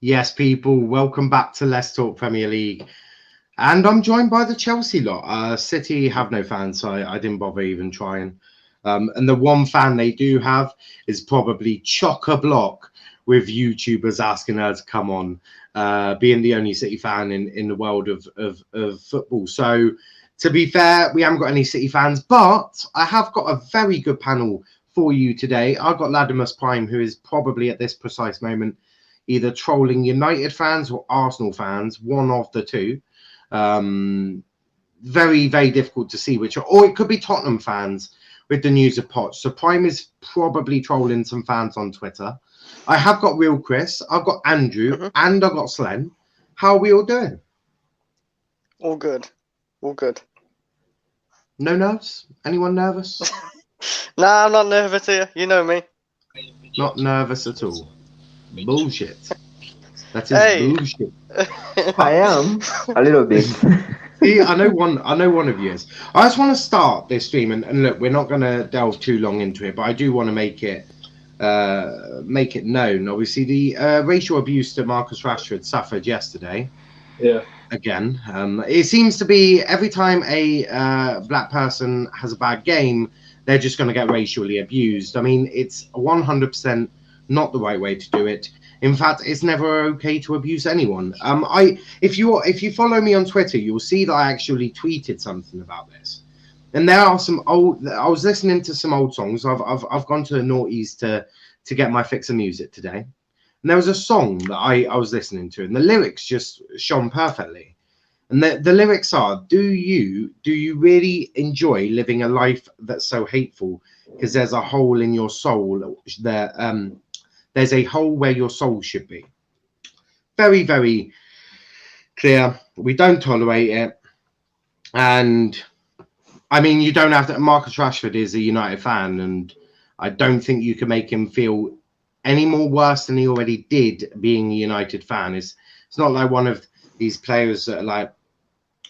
Yes, people, welcome back to Let's Talk Premier League. And I'm joined by the Chelsea lot. City have no fans, so I didn't bother even trying. And the one fan they do have is probably chock-a-block with YouTubers asking her to come on, being the only City fan in the world of football. So, to be fair, we haven't got any City fans, but I have got a very good panel for you today. I've got Ladimus Prime, who is probably at this precise moment either trolling United fans or Arsenal fans, one of the two. Very, very difficult to see which, or it could be Tottenham fans with the news of Poch. So Prime is probably trolling some fans on Twitter. I have got Real Chris, I've got Andrew, and I've got Slen. How are we all doing? All good. All good. No nerves? Anyone nervous? Nah, I'm not nervous here. You know me. Not nervous at all. Bullshit. That is bullshit. I am a little bit. See, I know one of you is. I just want to start this stream, and look, we're not going to delve too long into it, but I do want to make it known. Obviously, the racial abuse that Marcus Rashford suffered yesterday. Yeah. Again, it seems to be every time a black person has a bad game, they're just going to get racially abused. I mean, it's 100% not the right way to do it. In fact, it's never okay to abuse anyone. If you follow me on Twitter, you'll see that I actually tweeted something about this. And there are some old. I was listening to some old songs. I've gone to the noughties to get my fix of music today. And there was a song that I was listening to, and the lyrics just shone perfectly. And the lyrics are: Do you really enjoy living a life that's so hateful? Because there's a hole in your soul there. There's a hole where your soul should be. Very, very clear. We don't tolerate it. And I mean, you don't have to. Marcus Rashford is a United fan, and I don't think you can make him feel any more worse than he already did being a United fan. It's not like one of these players that are like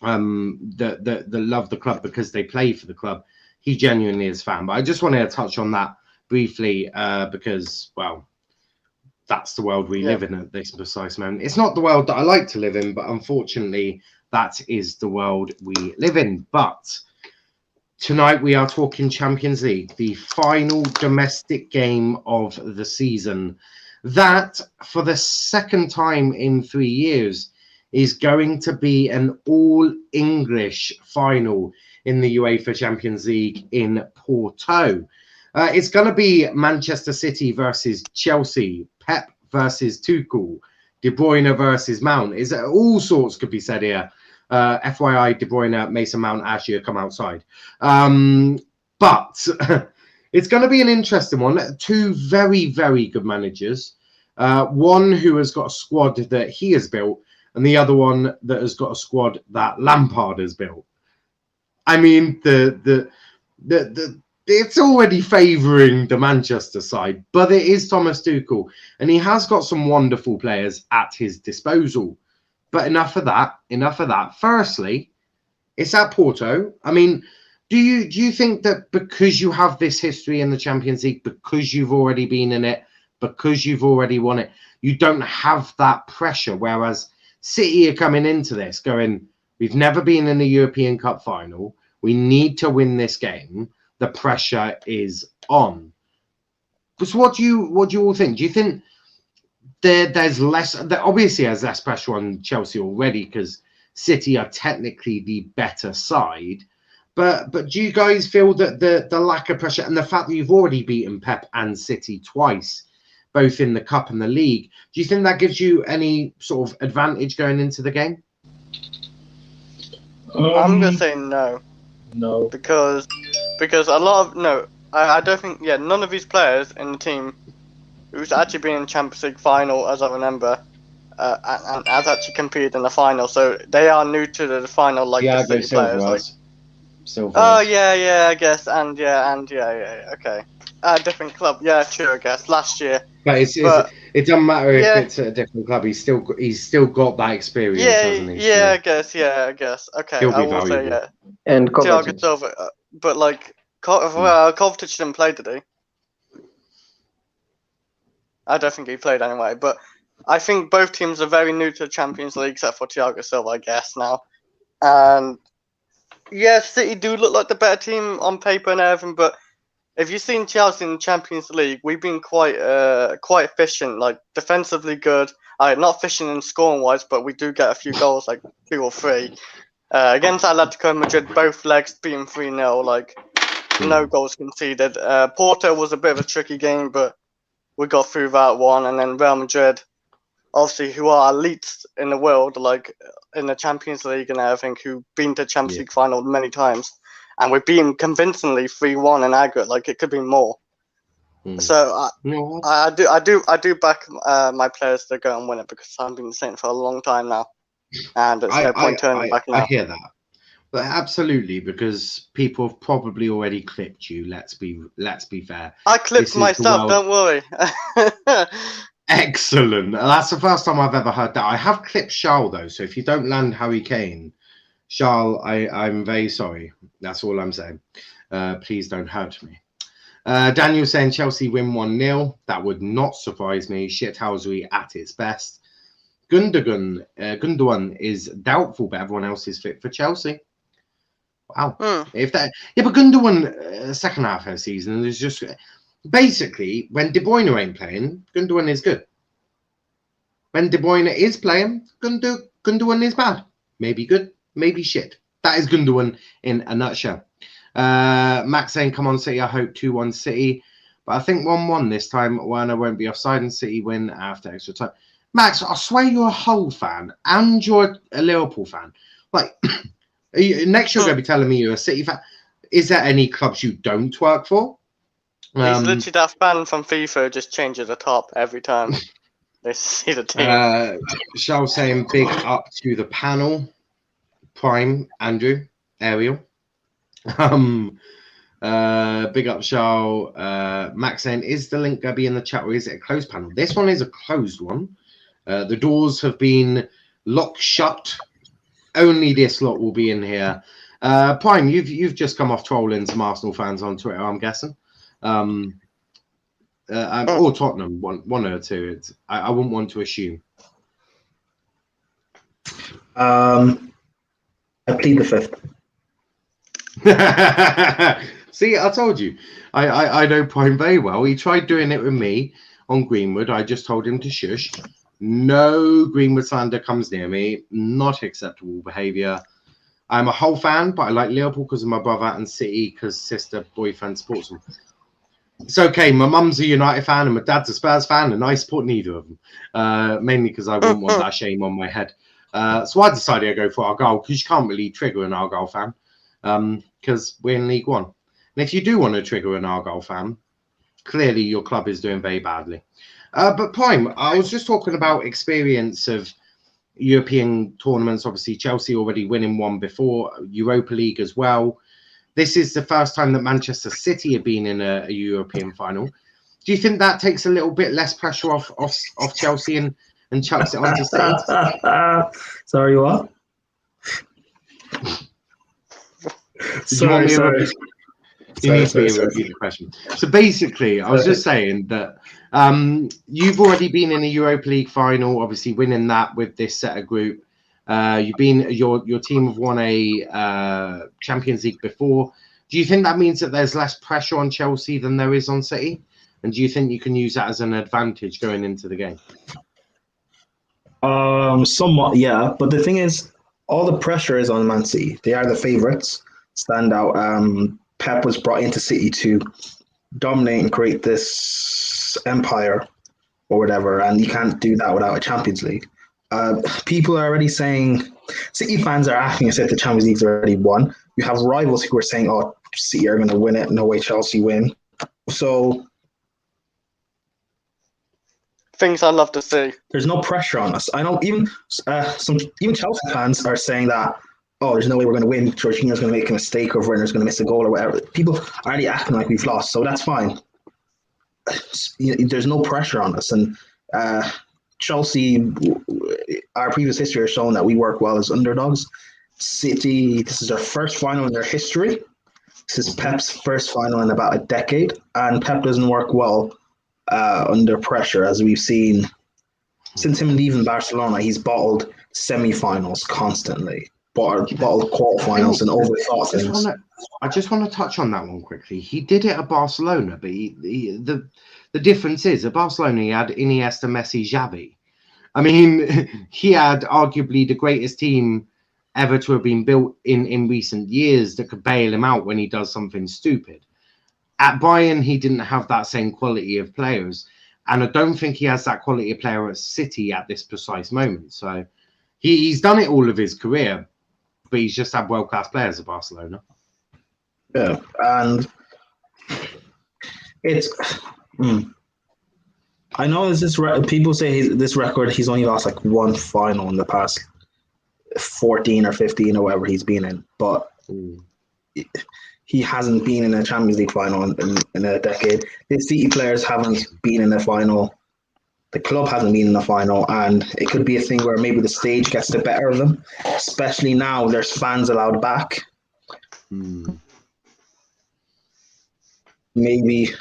that love the club because they play for the club. He genuinely is a fan. But I just wanted to touch on that briefly because, well, that's the world we live in at this precise moment. It's not the world that I like to live in, but unfortunately, that is the world we live in. But tonight we are talking Champions League, the final domestic game of the season. That, for the second time in 3 years, is going to be an all-English final in the UEFA Champions League in Porto. It's going to be Manchester City versus Chelsea, Pep versus Tuchel, De Bruyne versus Mount. Is all sorts could be said here. FYI, De Bruyne, Mason Mount, Ashley come outside. But it's going to be an interesting one. Two very, very good managers. One who has got a squad that he has built, and the other one that has got a squad that Lampard has built. I mean, it's already favouring the Manchester side, but it is Thomas Tuchel, and he has got some wonderful players at his disposal. But enough of that. Firstly, it's at Porto. I mean, do you think that because you have this history in the Champions League, because you've already been in it, because you've already won it, you don't have that pressure? Whereas City are coming into this going, we've never been in a European Cup final. We need to win this game. The pressure is on. So what do you all think? Do you think there's less? Obviously, there's less pressure on Chelsea already because City are technically the better side. But do you guys feel that the lack of pressure and the fact that you've already beaten Pep and City twice, both in the Cup and the League, do you think that gives you any sort of advantage going into the game? I'm gonna say no. No. Because a lot of I don't think none of these players in the team who's actually been in the Champions League final, as I remember, and has actually competed in the final. So they are new to the final, like the City players. Like, Silver. oh yeah, I guess, and okay. Different club, yeah, true, I guess. Last year, but it doesn't matter if it's at a different club. He's still got that experience, hasn't he? Yeah, I guess. Okay, He'll be I will say valuable. And Thiago Silva, but like, Kovacic didn't play, did he? I don't think he played anyway, but I think both teams are very new to the Champions League, except for Thiago Silva, I guess, now. And yeah, City do look like the better team on paper and everything, but if you've seen Chelsea in the Champions League, we've been quite efficient, like defensively good. Not efficient in scoring wise, but we do get a few goals, like 2 or 3. Against Atletico Madrid, both legs being 3-0, like no goals conceded. Porto was a bit of a tricky game, but we got through that one. And then Real Madrid, obviously, who are elites in the world, like in the Champions League and everything, who've been to Champions League final many times. And we're being convincingly 3-1 in aggregate. Like it could be more. So I do back my players to go and win it because I've been saying it for a long time now, and there's no point turning back now. I hear that, but absolutely, because people have probably already clipped you. Let's be fair. I clipped myself. Don't worry. Excellent. That's the first time I've ever heard that. I have clipped Charles though, so if you don't land Harry Kane, Charles, I'm very sorry. That's all I'm saying. Please don't hurt me. Daniel saying Chelsea win 1-0. That would not surprise me. Shithousery at its best. Gundogan is doubtful, but everyone else is fit for Chelsea. Wow. If that, but Gundogan second half of the season is just basically when De Bruyne ain't playing, Gundogan is good. When De Bruyne is playing, Gundogan is bad. Maybe good, maybe shit. That is Gundogan in a nutshell. Max saying, come on, City. I hope 2-1 City. But I think 1-1 this time. Werner won't be offside and City win after extra time. Max, I swear you're a Hull fan and you're a Liverpool fan. Like, next you're going to be telling me you're a City fan. Is there any clubs you don't work for? He's literally that fan from FIFA who just changes the top every time they see the team. Charles saying, big up to the panel. Prime, Andrew, Ariel. Big up Charles. Max saying, is the link gonna be in the chat or is it a closed panel? This one is a closed one. The doors have been locked shut. Only this lot will be in here. Prime, you've just come off trolling some Arsenal fans on Twitter, I'm guessing. Or Tottenham, one or two. I wouldn't want to assume. I plead the fifth. See, I told you. I know Prime very well. He tried doing it with me on Greenwood. I just told him to shush. No Greenwood slander comes near me. Not acceptable behaviour. I'm a Hull fan, but I like Liverpool because of my brother and City because sister boyfriend supports them. It's okay. My mum's a United fan and my dad's a Spurs fan, and I support neither of them. Mainly because I wouldn't want that shame on my head. So I decided to go for Argyle because you can't really trigger an Argyle fan because we're in League One. And if you do want to trigger an Argyle fan, clearly your club is doing very badly. But Prime, I was just talking about experience of European tournaments. Obviously, Chelsea already winning one before, Europa League as well. This is the first time that Manchester City have been in a European final. Do you think that takes a little bit less pressure off Chelsea and chucks it onto City? Sorry, what? Sorry. You need to repeat the question. So basically, I was just saying that you've already been in a Europa League final, obviously winning that with this set of group. You've been your team have won a Champions League before. Do you think that means that there's less pressure on Chelsea than there is on City? And do you think you can use that as an advantage going into the game? Somewhat, yeah. But the thing is, all the pressure is on Man City. They are the favourites. Stand out. Pep was brought into City to dominate and create this empire or whatever, and you can't do that without a Champions League. People are already saying, City fans are acting as if the Champions League's already won. You have rivals who are saying, oh, City are going to win it, no way Chelsea win. So things I love to see. There's no pressure on us. I know even Chelsea fans are saying that, oh, there's no way we're going to win. Jorginho's going to make a mistake or Werner's going to miss a goal or whatever. People are already acting like we've lost, so that's fine. There's no pressure on us. And Chelsea, our previous history has shown that we work well as underdogs. City, this is their first final in their history. This is Pep's first final in about a decade. And Pep doesn't work well under pressure, as we've seen since him leaving Barcelona, he's bottled semi-finals constantly, bottled quarterfinals, and overthought things. I just want to touch on that one quickly. He did it at Barcelona, but the difference is at Barcelona he had Iniesta, Messi, Xavi. I mean, he had arguably the greatest team ever to have been built in recent years that could bail him out when he does something stupid. At Bayern, he didn't have that same quality of players, and I don't think he has that quality of player at City at this precise moment. So he's done it all of his career, but he's just had world-class players at Barcelona. Yeah, and it's... I know people say this record, he's only lost like one final in the past 14 or 15 or whatever he's been in, but he hasn't been in a Champions League final in a decade. The City players haven't been in a final. The club hasn't been in a final, and it could be a thing where maybe the stage gets the better of them, especially now there's fans allowed back. Maybe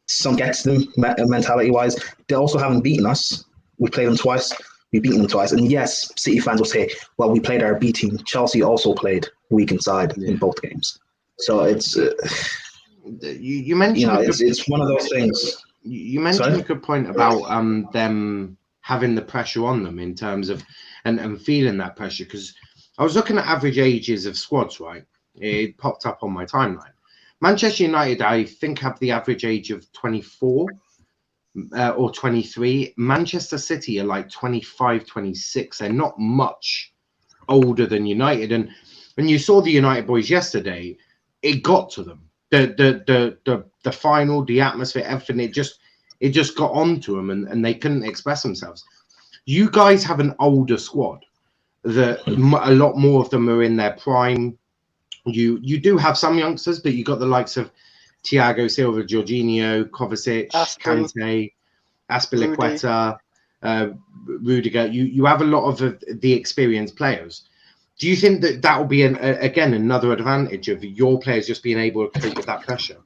some gets them mentality-wise. They also haven't beaten us. We played them twice. We've beaten them twice. And yes, City fans will say, well, we played our B team. Chelsea also played weak inside in both games. So it's... you mentioned... it's one of those things. You mentioned a good point about them having the pressure on them in terms of... and feeling that pressure, because I was looking at average ages of squads, right? It popped up on my timeline. Manchester United, I think, have the average age of 24 or 23. Manchester City are like 25, 26. They're not much older than United. And when you saw the United boys yesterday, it got to them. The final, the atmosphere, everything, it just got onto them, and they couldn't express themselves. You guys have an older squad. A lot more of them are in their prime. You do have some youngsters, but you got the likes of Thiago Silva, Jorginho, Kovacic, Kante, Azpilicueta, Rudiger. You have a lot of the experienced players. Do you think that will be again another advantage of your players just being able to cope with that pressure?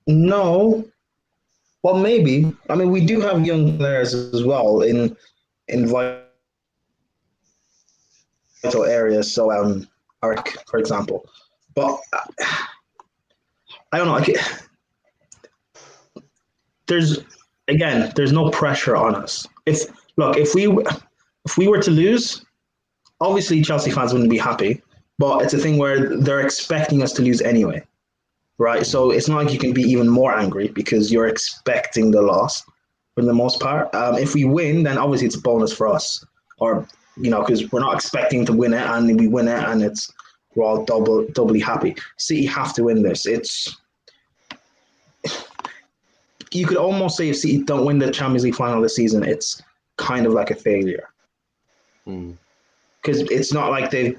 No. Well, maybe. I mean, we do have young players as well in vital areas. So, Ark, for example. But I don't know. There's no pressure on us. If we were to lose, obviously Chelsea fans wouldn't be happy. But it's a thing where they're expecting us to lose anyway, right? So it's not like you can be even more angry because you're expecting the loss for the most part. If we win, then obviously it's a bonus for us, or because we're not expecting to win it, and we win it, and we're all doubly happy. City have to win this. You could almost say if City don't win the Champions League final this season, it's kind of like a failure. Because it's not like they,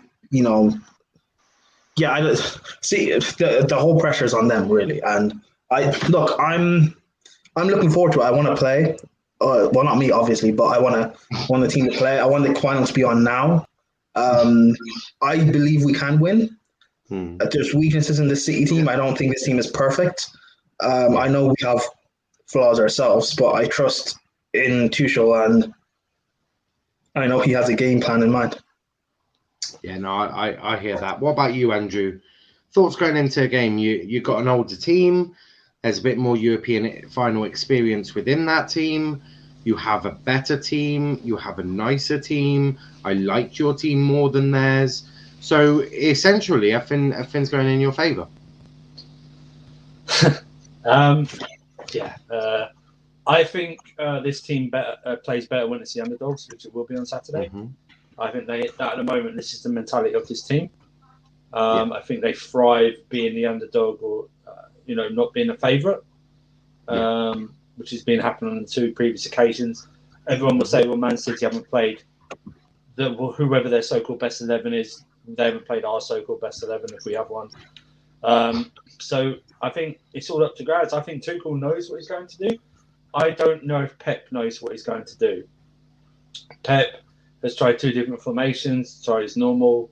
I see the whole pressure is on them really. And I'm looking forward to it. I want to play. Well, not me obviously, but I want the team to play. I want the finals to be on now. I believe we can win. There's weaknesses in the City team. I don't think this team is perfect. I know we have flaws ourselves, but I trust in Tuchel, and I know he has a game plan in mind. Yeah, no, I hear that. What about you, Andrew? Thoughts going into a game? You got an older team. There's a bit more European final experience within that team. You have a better team. You have a nicer team. I liked your team more than theirs. So essentially, everything's going in your favour. I think this team plays better when it's the underdogs, which it will be on Saturday. I think at the moment, this is the mentality of this team. I think they thrive being the underdog, or not being a favourite, which has been happening on 2 previous occasions. Everyone will say, well, Man City haven't played whoever their so-called best 11 is. They haven't played our so-called best 11 if we have one. So I think it's all up to grads. I think Tuchel knows what he's going to do. I don't know if Pep knows what he's going to do. Pep has tried 2 different formations. Tried his normal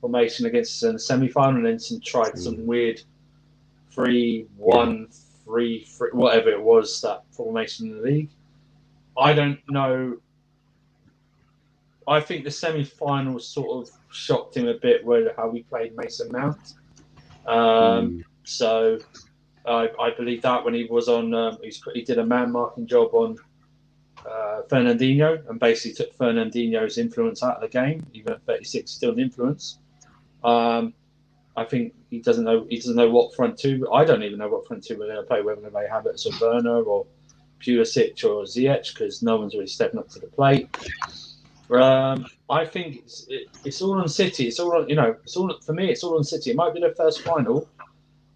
formation against us in the semi-final, and then tried some weird 3-1-4 3-3, whatever it was, that formation in the league. I don't know. I think the semi-finals sort of shocked him a bit with how we played Mason Mount. So I believe that when he was on, he did a man-marking job on Fernandinho and basically took Fernandinho's influence out of the game. Even at 36, still an influence. I think he doesn't know what front two. I don't even know what front two we're going to play. Whether they have it as Werner or Pulisic or Ziyech, because no one's really stepping up to the plate. I think it's all on City. It's all on, for me. It's all on City. It might be their first final,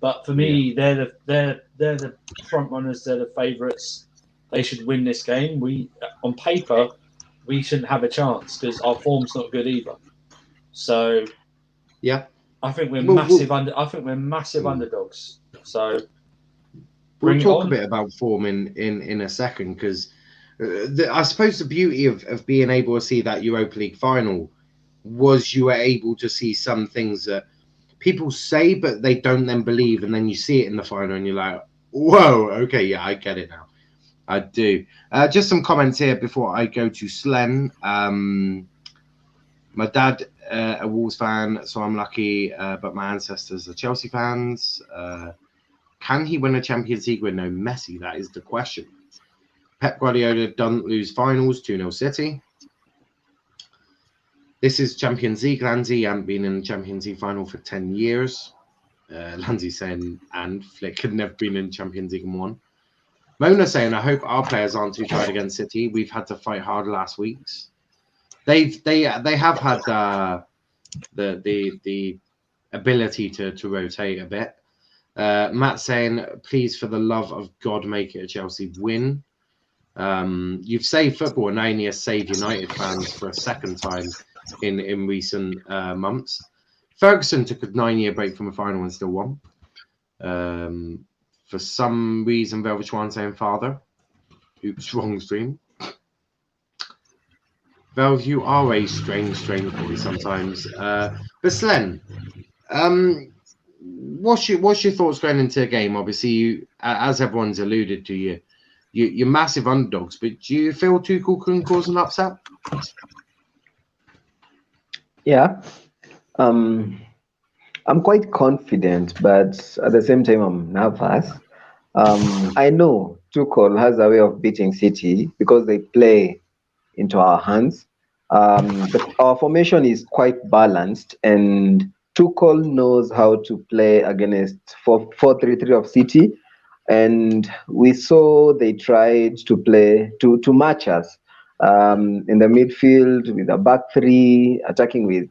but for me, they're the front runners. They're the favourites. They should win this game. On paper, we shouldn't have a chance because our form's not good either. So, yeah, I think we're massive underdogs. So we'll talk a bit about form in a second, because I suppose the beauty of being able to see that Europa League final was you were able to see some things that people say but they don't then believe, and then you see it in the final and you're like, whoa, okay, yeah, I get it now. I do. Just some comments here before I go to Slen. My dad, a Wolves fan, so I'm lucky, but my ancestors are Chelsea fans. Can he win a Champions League with no Messi? That is the question. Pep Guardiola doesn't lose finals, 2-0 City. This is Champions League, Lanzi. Haven't been in the Champions League final for 10 years. Lanzi saying, and Flick had never been in Champions League and won. Mona saying, I hope our players aren't too tired against City. We've had to fight hard last weeks. They have had the ability to rotate a bit. Matt saying, please, for the love of God, make it a Chelsea win. You've saved football, and Naini has saved United fans for a second time in recent months. Ferguson took a 9-year break from a final and still won. For some reason, Velvetwan saying father. Oops, wrong stream. Velv, you are a strange boy sometimes. But Slen, what's your thoughts going into the game? Obviously, you, as everyone's alluded to, you're massive underdogs, but do you feel Tuchel can cause an upset? Yeah. I'm quite confident, but at the same time, I'm nervous. I know Tuchel has a way of beating City because they play into our hands. Our formation is quite balanced, and Tuchel knows how to play against 4-3-3 of City. And we saw they tried to play to match us in the midfield with a back three, attacking with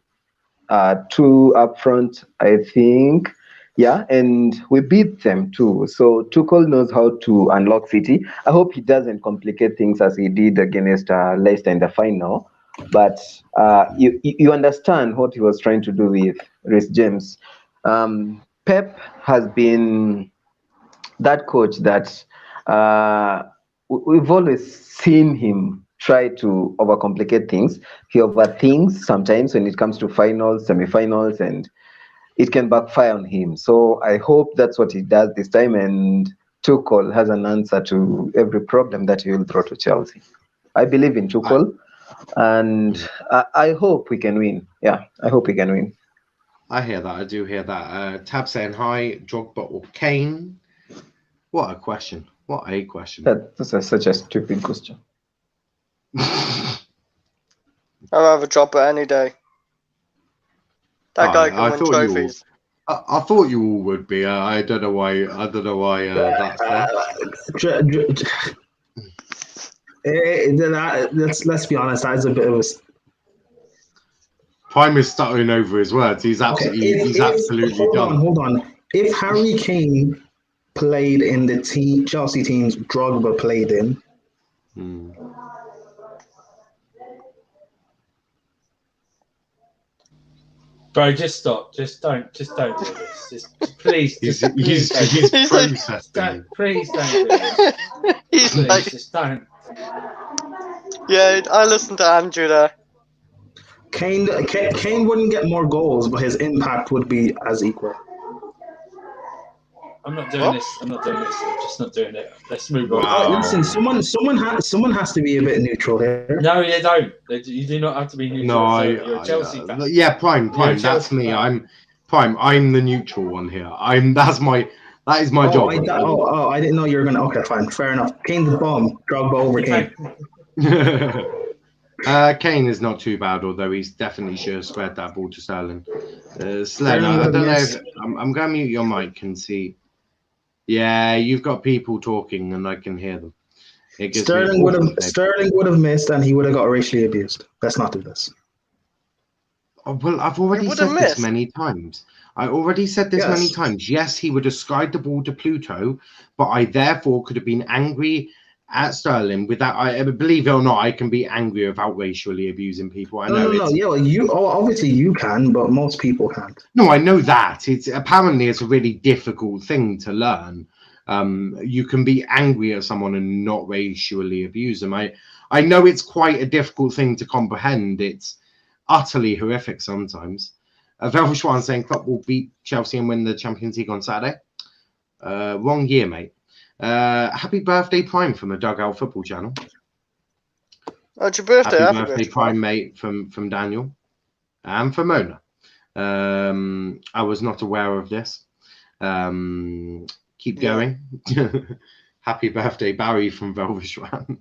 2 up front, I think. Yeah, and we beat them too. So Tuchel knows how to unlock City. I hope he doesn't complicate things as he did against Leicester in the final. But you understand what he was trying to do with Reece James. Pep has been that coach that we've always seen him try to overcomplicate things. He overthinks sometimes when it comes to finals, semi-finals, and it can backfire on him. So I hope that's what he does this time, and Tuchel has an answer to every problem that he will throw to Chelsea. I believe in Tuchel, and I hope we can win. Yeah, I hope we can win. I hear that. I do hear that. Tab saying hi, Drogba or Kane? What a question. What a question. That's such a stupid question. I'd rather Drogba any day. That guy can win trophies. I thought you all would be. I don't know why. That's there. Let's be honest. That is a bit of a. Prime is stuttering over his words. He's absolutely done. Hold on. If Harry Kane played in the Chelsea teams Drogba played in. Bro, just stop. Just don't do this. Just please. He's please processing. Please don't do this. Please, just don't. Yeah, I listened to Andrew there. Kane wouldn't get more goals, but his impact would be as equal. I'm not doing this. I'm just not doing it. Let's move on. Wow. Listen, someone has to be a bit neutral here. No, you don't. You do not have to be neutral. No, You're a Chelsea fan. yeah, Prime. You're a That's Chelsea me. fan. I'm the neutral one here. That is my job. I didn't know you were gonna. Okay, fine, fair enough. Kane's a bomb. Drogba over Kane. Kane is not too bad, although he's definitely should have squared that ball to Sterling. Slen, Sterling I would don't know. have I'm going to mute your mic and see. Yeah, you've got people talking, and I can hear them. Sterling would have missed, and he would have got racially abused. Let's not do this. Oh, well, I've already said this many times. Many times. Yes, he would have skied the ball to Pluto, but I therefore could have been angry at Sterling without. I believe it or not, I can be angry without racially abusing people. No. Yeah, well, obviously you can, but most people can't. No, I know that. It's a really difficult thing to learn. You can be angry at someone and not racially abuse them. I know it's quite a difficult thing to comprehend. It's utterly horrific sometimes. Velshwan saying Klopp will beat Chelsea and win the Champions League on Saturday. Wrong year, mate. Happy birthday, Prime, from the Dugout Football Channel. Oh, it's your birthday. Happy birthday, Prime, mate, from Daniel and from Mona. I was not aware of this. Keep going. Happy birthday, Barry from Velshwan.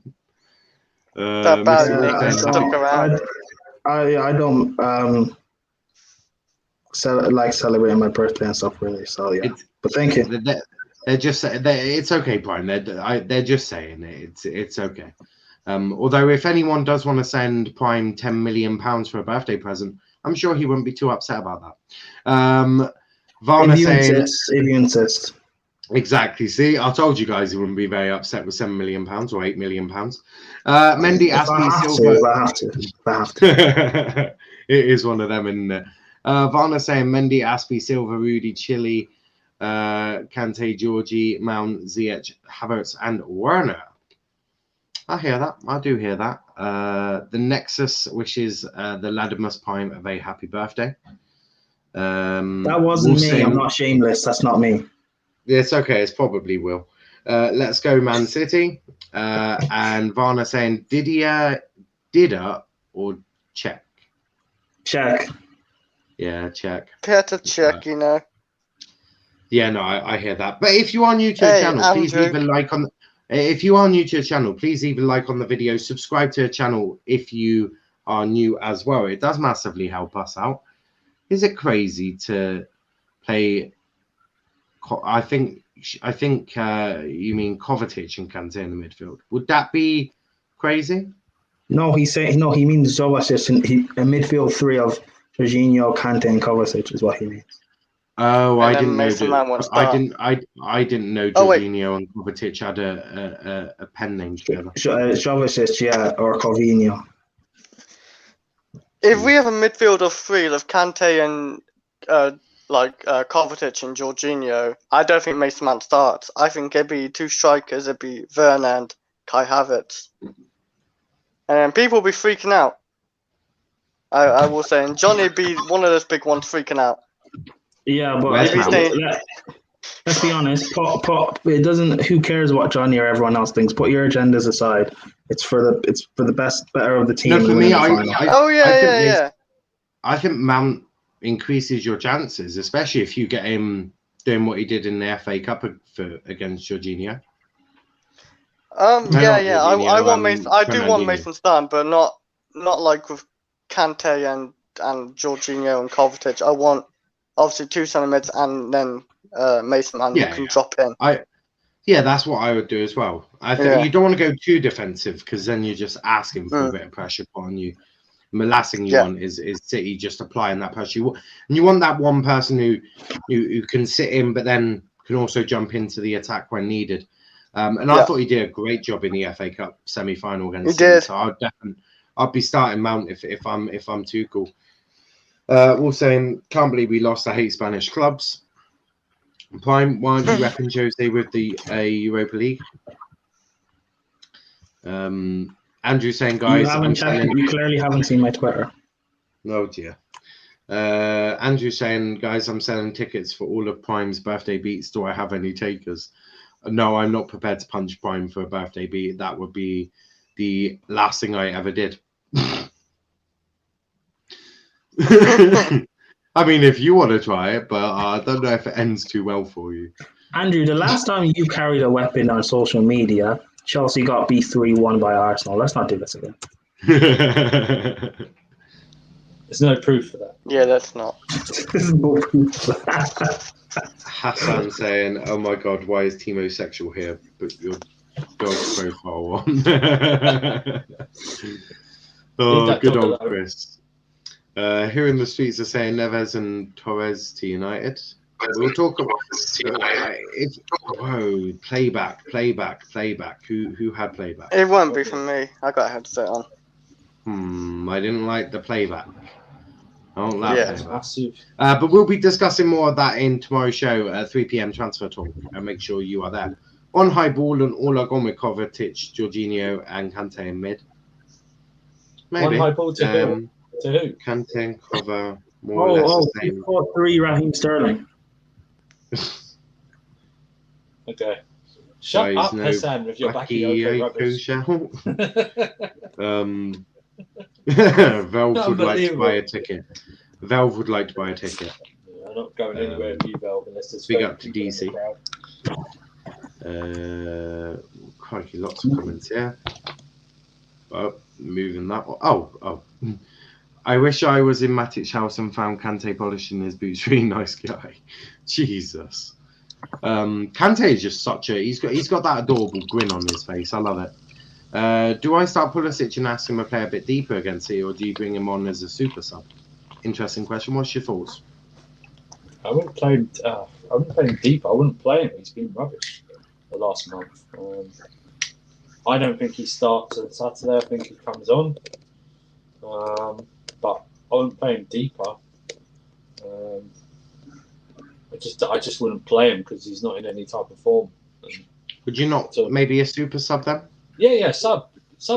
That Barry stuck around. I don't celebrating my birthday and stuff really. So yeah, but thank you. They're just it's okay, Brian. They're just saying it. It's okay. Although if anyone does want to send Prime £10 million for a birthday present, I'm sure he wouldn't be too upset about that. Varna saying, if you insist. Exactly. See, I told you guys he wouldn't be very upset with £7 million or £8 million. Mendy Aspie Silva. I have to. It is one of them, isn't it? Varna saying Mendy, Aspie, Silva, Rudy, Chile, Kante, Georgie, Mount, Ziyech, Havertz, and Werner. I hear that. I do hear that. The Nexus wishes the Ladimus Prime a very happy birthday. That wasn't me. I'm not shameless. That's not me. It's okay. It's probably Will. Let's go Man City. And Varna saying Dida or Czech? Czech. Yeah, Czech. Peter Czech, you know. Yeah, no, I hear that. But if you are new to the channel, please leave a like on. If you are new to the channel, please leave a like on the video. Subscribe to the channel if you are new as well. It does massively help us out. Is it crazy to play? I think you mean Kovacic and Kante in the midfield. Would that be crazy? No, he means Kovacic and a midfield three of Jorginho, Kante, and Kovacic is what he means. Oh, I didn't know. I didn't know Jorginho and Kovacic had a pen name together. Kovacic, yeah, or Corvinho. If we have a midfield of three of Kante and Kovacic and Jorginho, I don't think Mason Mount starts. I think it'd be two strikers. It'd be Werner and Kai Havertz, and people will be freaking out. I will say, and Johnny would be one of those big ones freaking out. Yeah, but let's be honest. It doesn't. Who cares what Johnny or everyone else thinks? Put your agendas aside. It's for the better of the team. No, for me, yeah. I think Mount increases your chances, especially if you get him doing what he did in the FA Cup against Jorginho. I want Mason. I do want Mason starting, but not like with Kante and Jorginho and Kovacic. I want obviously two centre mids and then Mason Mount can drop in. That's what I would do as well. I think you don't want to go too defensive because then you're just asking for a bit of pressure put on you. The last thing you want is City just applying that pressure. And you want that one person who can sit in but then can also jump into the attack when needed. I thought he did a great job in the FA Cup semi-final against City. So I'd be starting Mount if I'm Tuchel. We're saying can't believe we lost. I hate Spanish clubs. Prime, why don't you reckon Jose with the Europa League? Andrew saying, guys, you clearly haven't seen my Twitter. Oh dear. Andrew saying, guys, I'm selling tickets for all of Prime's birthday beats. Do I have any takers? No, I'm not prepared to punch Prime for a birthday beat. That would be the last thing I ever did. I mean, if you want to try it, but I don't know if it ends too well for you. Andrew, the last time you carried a weapon on social media, Chelsea got beat 3-1 by Arsenal. Let's not do this again. There's no proof for that. Yeah, that's not. There's no proof for that. Hassan saying, "Oh my God, why is Timo sexual here? But your dog's profile on." Oh, good old Chris. Here in the streets are saying Neves and Torres to United. We'll talk about whoa, playback. Who had playback? It won't be from me. I got a headset on. I didn't like the playback. I don't like playback. Massive. But we'll be discussing more of that in tomorrow's show at 3 p.m. Transfer Talk, and make sure you are there. On high ball and all gone with Kovacic, Jorginho, and Kante in mid. Maybe. One high ball to who? To who? Kante, Kova, more or less the same. 4-3 Raheem Sterling. Okay. Shut up, Hassan, with your Bakayoko rubbish. Valve would like to buy a ticket. Valve would like to buy a ticket. I'm not going anywhere with you, Valve, unless there's big up to DC. Crikey, lots of comments here. Oh, moving that one. Oh. I wish I was in Matic's house and found Kante polishing his boots. Really nice guy. Jesus. Kante is just such a he's got that adorable grin on his face. I love it. Do I start Pulisic and ask him to play a bit deeper against City, or do you bring him on as a super sub? Interesting question. What's your thoughts? I wouldn't play him deep. I wouldn't play him. He's been rubbish the last month. I don't think he starts on Saturday. I think he comes on. But I wouldn't play him deeper. I just wouldn't play him because he's not in any type of form. Would you not maybe a super sub then? Yeah, sub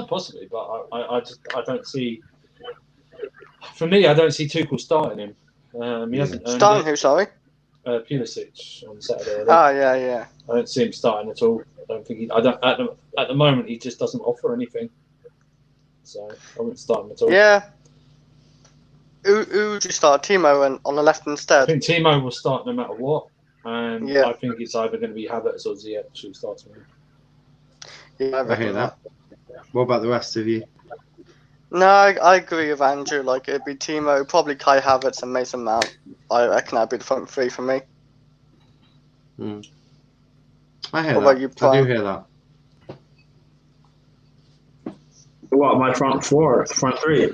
possibly, but I don't see. For me, I don't see Tuchel starting him. He hasn't starting who? Sorry, Pulisic on Saturday. Yeah. I don't see him starting at all. I don't think he. I don't at the moment. He just doesn't offer anything. So I wouldn't start him at all. Yeah. Who would you start? Timo and on the left instead? I think Timo will start no matter what, and I think it's either going to be Havertz or Ziyech who starts with him. Yeah, I hear that. What about the rest of you? No, I agree with Andrew. Like, it'd be Timo, probably Kai Havertz and Mason Mount. I reckon that'd be the front three for me. I hear that. I do hear that. What, my front three? Front three.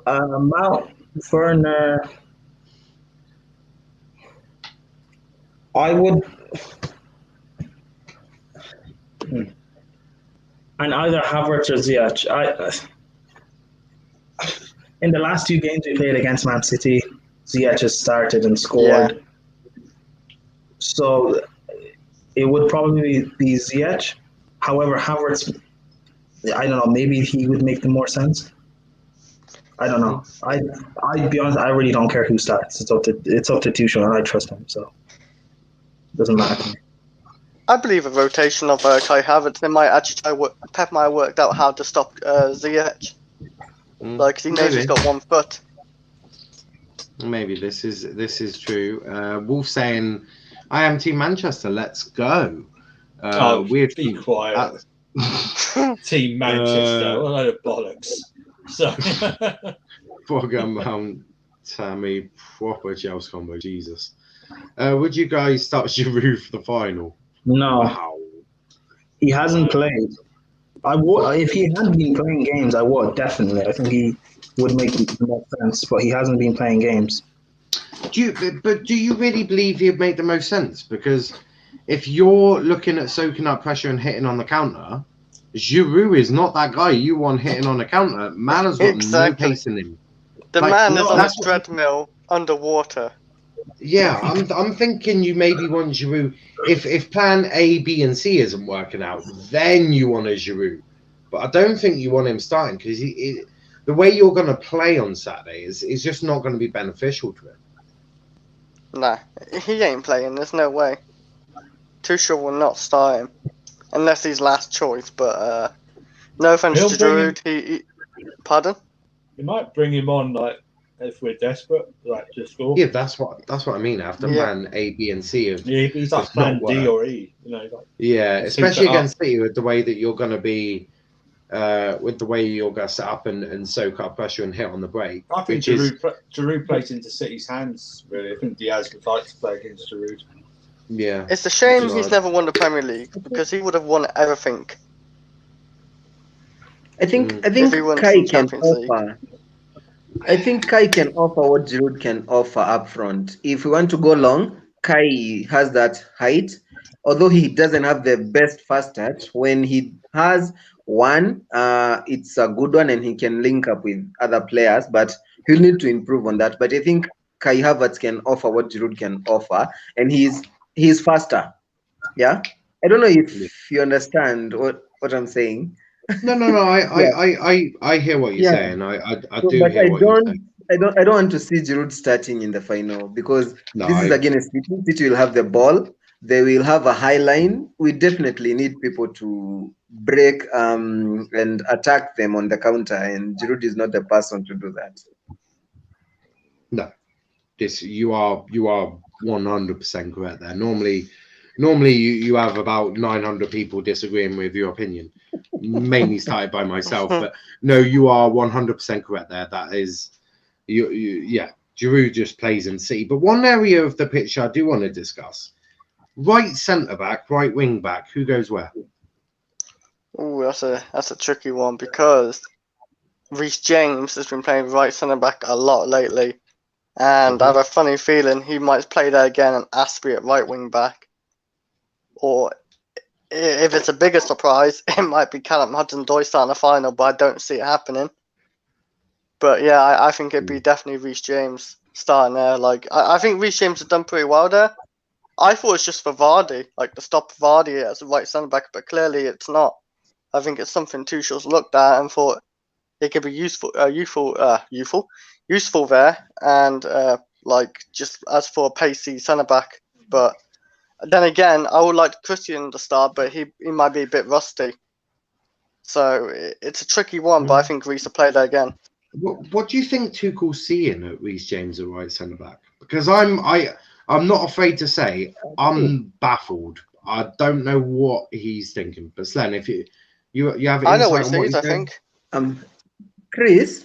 Mount, Werner. I would. And either Havertz or Ziyech. In the last two games we played against Man City, Ziyech has started and scored. Yeah. So it would probably be Ziyech. However, Havertz, I don't know, maybe he would make the more sense. I don't know. I'd be honest, I really don't care who starts. It's up to Tuchel, and I trust him, so it doesn't matter to me. I believe a rotation of Kai Havertz. They might actually Pep might have worked out how to stop Ziyech. Like, he knows he's got 1 foot. Maybe this is true. Wolf saying, "I am Team Manchester. Let's go." Be quiet. Team Manchester. What a load of bollocks. So, Bogam, Tammy, proper Chelsea combo. Jesus. Would you guys start Giroud for the final? No. Wow. He hasn't played. I would, if he had been playing games, I would definitely. I think he would make more sense, but he hasn't been playing games. Do you really believe he'd make the most sense? Because if you're looking at soaking up pressure and hitting on the counter, Giroud is not that guy you want hitting on the counter. Man has got no pace in him. The man is on a treadmill underwater. Yeah, I'm thinking you maybe want Giroud. If plan A, B, and C isn't working out, then you want a Giroud. But I don't think you want him starting because the way you're going to play on Saturday is just not going to be beneficial to him. Nah, he ain't playing. There's no way. Tuchel will not start him unless he's last choice. But no offense He'll to bring him. Giroud. Pardon? You might bring him on like if we're desperate, like to score. Yeah, that's what I mean. After man A, B, and C have Yeah, he's like just not plan D worked. or E. You know, like, Yeah, suit especially it up. against City with the way that you're going to be, with the way you're going to set up and soak up pressure and hit on the break. I think which is Giroud plays into City's hands. Really, I think Diaz would like to play against Giroud. yeah. It's a shame Right. he's never won the Premier League because he would have won everything. I think If he won Kai some can Champions League. offer. I think Kai can offer what Giroud can offer up front. If we want to go long, Kai has that height. Although he doesn't have the best first touch, when he has one, it's a good one and he can link up with other players, but he'll need to improve on that. But I think Kai Havertz can offer what Giroud can offer, and he's faster. Yeah. I don't know if you understand what I'm saying. No. I hear what you're Yeah. saying. I So, do but hear what you're saying. I don't want to see Giroud starting in the final because No, this is against City. City will have the ball. They will have a high line. We definitely need people to break and attack them on the counter, and Giroud is not the person to do that. no. This you are 100% correct there. Normally you have about 900 people disagreeing with your opinion, mainly started by myself. But no, you are 100% correct there. That is, yeah. Giroud just plays in City. But one area of the pitch I do want to discuss: right centre back, right wing back. Who goes where? Ooh, that's a tricky one because Reece James has been playing right centre back a lot lately, and I have a funny feeling he might play there again and Aspie at right wing back. Or if it's a bigger surprise, it might be Callum Hudson-Odoi starting the final, but I don't see it happening. But yeah, I think it'd be definitely Reece James starting there. Like I think Reece James has done pretty well there. I thought it's just for Vardy, like to stop Vardy as a right centre back, but clearly it's not. I think it's something Tuchel's looked at and thought it could be useful there, and like just as for a pacey centre back. But then again, I would like Christian to start, but he might be a bit rusty. So it's a tricky one, but I think Reece will play there again. What do you think Tuchel's seeing at Reece James at right centre back? Because I'm not afraid to say I'm baffled. I don't know what he's thinking. But Slen, if you have insight I know what he on what sees. he's I doing? think. Chris.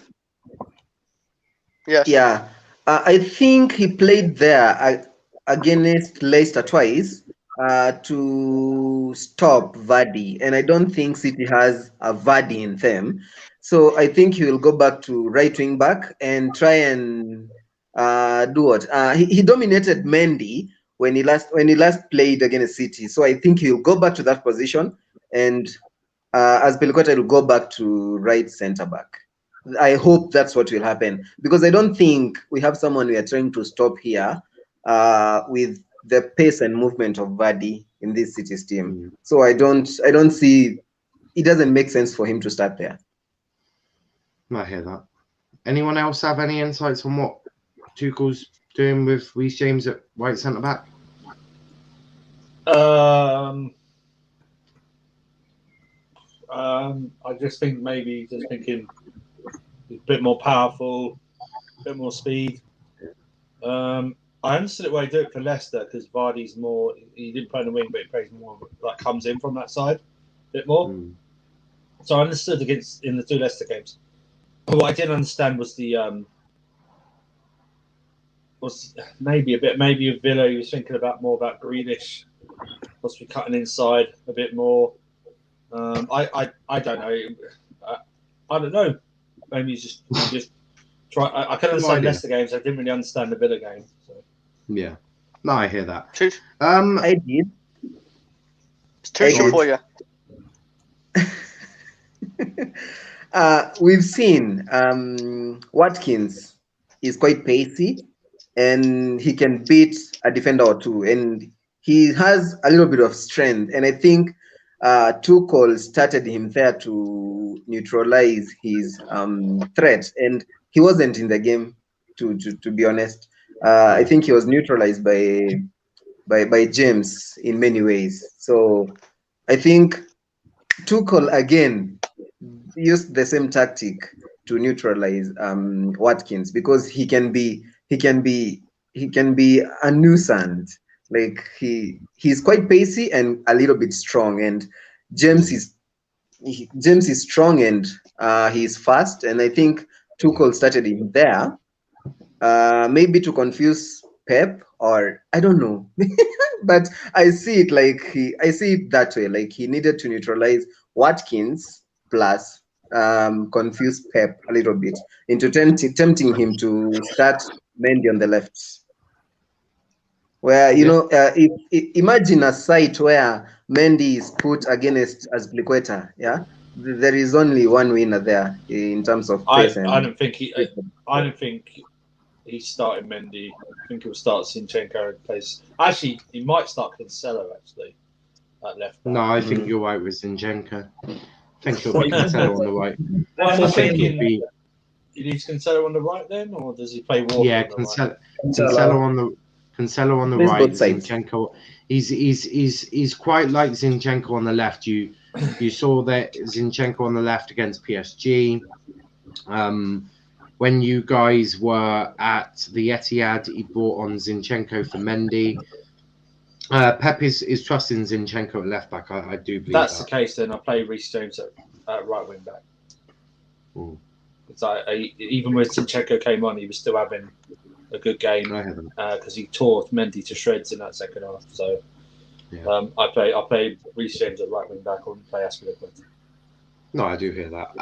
Yes. Yeah, I think he played there against Leicester twice to stop Vardy, and I don't think City has a Vardy in them. So I think he will go back to right wing back and try and do what? He dominated Mendy when he last played against City. So I think he'll go back to that position, and as Azpilicueta will go back to right centre back. I hope that's what will happen because I don't think we have someone we are trying to stop here with the pace and movement of Vardy in this City's team. So I don't see. It doesn't make sense for him to start there. I hear that. Anyone else have any insights on what Tuchel's doing with Reece James at right centre back? I just think maybe just thinking a bit more powerful, a bit more speed. I understood why he did it for Leicester because Vardy's more. He didn't play in the wing, but he plays more like comes in from that side a bit more. So I understood in the two Leicester games. But what I didn't understand was maybe with Villa. He was thinking more about Grealish, possibly cutting inside a bit more. I don't know. I don't know. Maybe he's just try. I can understand Leicester games. I didn't really understand the Villa game. So. Yeah, no, I hear that. I did. It's too short for you. We've seen Watkins is quite pacey. and he can beat a defender or two, and he has a little bit of strength. And I think Tuchel started him there to neutralize his threat, and he wasn't in the game. To be honest, I think he was neutralized by James in many ways. So I think Tuchel again used the same tactic to neutralize Watkins, because he can be a nuisance. Like he's quite pacey and a little bit strong, and James is strong and he's fast, and I think Tuchel started him there, maybe to confuse Pep, or I don't know. But I see it that way. Like he needed to neutralize Watkins plus confuse Pep a little bit into tempting him to start Mendy on the left. Where imagine a site where Mendy is put against Azpilicueta, yeah. There is only one winner there in terms of pace. I don't think he's starting Mendy. I think he'll start Zinchenko in place. Actually, he might start Cancelo actually at left back. No, I think you're right with Zinchenko. I think he'll be Cancelo on the right. I think he needs Cancelo on the right then, or does he play Walker? Yeah, Cancelo on the right. Zinchenko. He's quite like Zinchenko on the left. You saw that Zinchenko on the left against PSG. When you guys were at the Etihad, he brought on Zinchenko for Mendy. Pep is trusting Zinchenko at left back. I do believe that's the case. Then I play Reece James at right wing back. Even when Zinchenko came on, he was still having a good game because he tore Mendy to shreds in that second half. So I play Reece James at right wing back, or play Azpilicueta. No, I do hear that.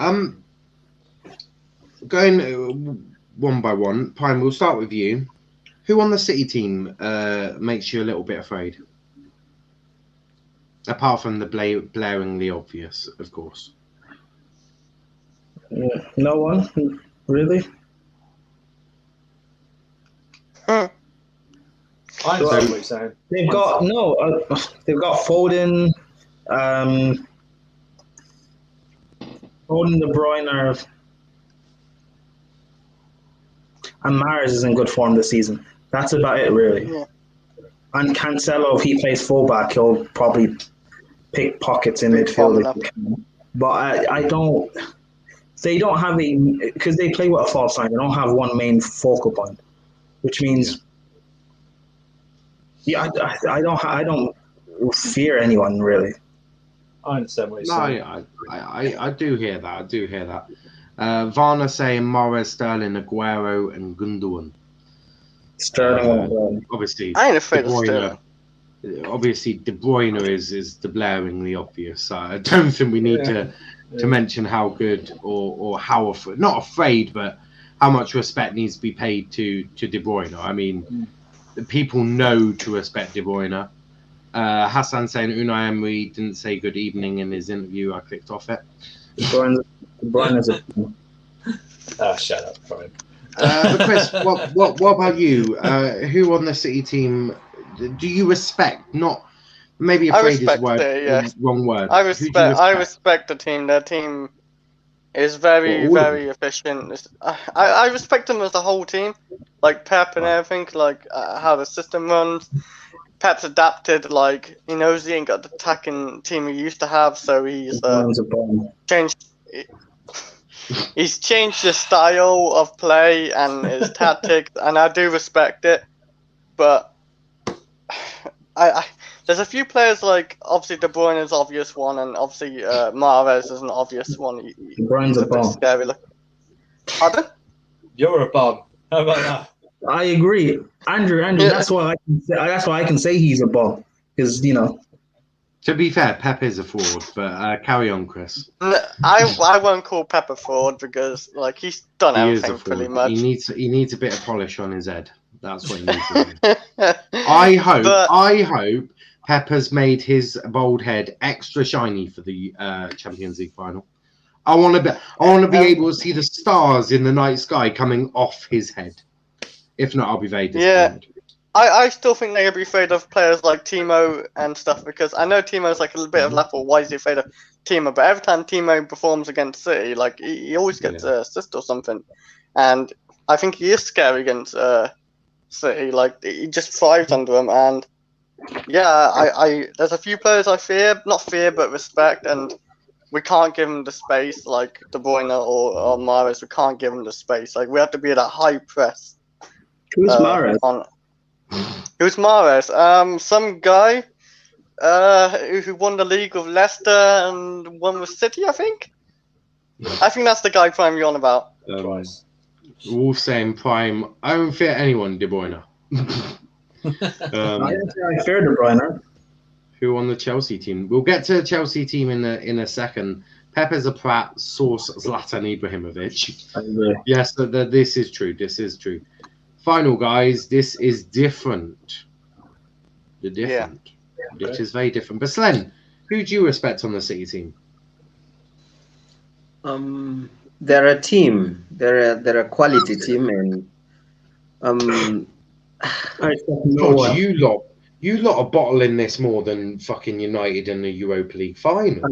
Going one by one, Pine, we'll start with you. Who on the City team makes you a little bit afraid? Apart from the blaringly obvious, of course. Yeah, no one, really. I understand what you're saying. They've got Foden, De Bruyne, and Mars is in good form this season. That's about it, really. Yeah. And Cancelo, if he plays fullback, he'll probably pick pockets in midfield. But I don't. They don't have because they play with a false line. They don't have one main focal point, which means, I don't fear anyone really. I understand what you're saying. I do hear that. Varna saying Mahrez, Sterling, Aguero, and Gundogan. Sterling. Obviously, I ain't afraid of Sterling. Obviously, De Bruyne is the blaringly obvious. I don't think we need to mention how good or how not afraid, but how much respect needs to be paid to De Bruyne. I mean, people know to respect De Bruyne. Hassan saying Unai Emery didn't say good evening in his interview. I clicked off it. De Bruyne is a... shut up, Brian. But Chris, what about you? Who on the City team do you respect? Not maybe afraid is the wrong word. I respect the team. Their team is very efficient. I respect them as a whole team, like Pep and everything, like how the system runs. Pep's adapted, like he knows he ain't got the attacking team he used to have, so he's changed. He's changed his style of play and his tactics, and I do respect it. But there's a few players, like obviously De Bruyne is an obvious one, and obviously Mahrez is an obvious one. De Bruyne's a bum. Scary. Pardon? You're a bum. How about that? I agree, Andrew. Yeah. That's why I can say he's a bum, because To be fair, Pep is a fraud, but carry on, Chris. I won't call Pep a fraud because he's done everything pretty much. He needs a bit of polish on his head. That's what he needs to do. I hope Pep has made his bald head extra shiny for the Champions League final. I want to be able to see the stars in the night sky coming off his head. If not, I'll be very disappointed. I still think they'll be afraid of players like Timo and stuff because I know Timo's like a little bit of level. Why is he afraid of Timo? But every time Timo performs against City, like he always gets an assist or something, and I think he is scary against City. Like he just thrives under him, and I there's a few players I fear, not fear but respect, and we can't give him the space like De Bruyne or Mahrez. We can't give him the space. Like we have to be at a high press. Who's Mahrez? Who's Mahrez? Some guy who won the league with Leicester and won with City, I think. I think that's the guy Prime you're on about. Wolf saying Prime, I don't fear anyone, De Bruyne. I fear De Bruyne. Who on the Chelsea team? We'll get to the Chelsea team in a second. Pepe's a prat, source Zlatan Ibrahimovic. Yes, this is true. This is true. Final, guys, this is different. It is very different. But Slen, who do you respect on the City team? They're a team. They're a quality team, and God, you lot are bottling this more than fucking United in the Europa League final.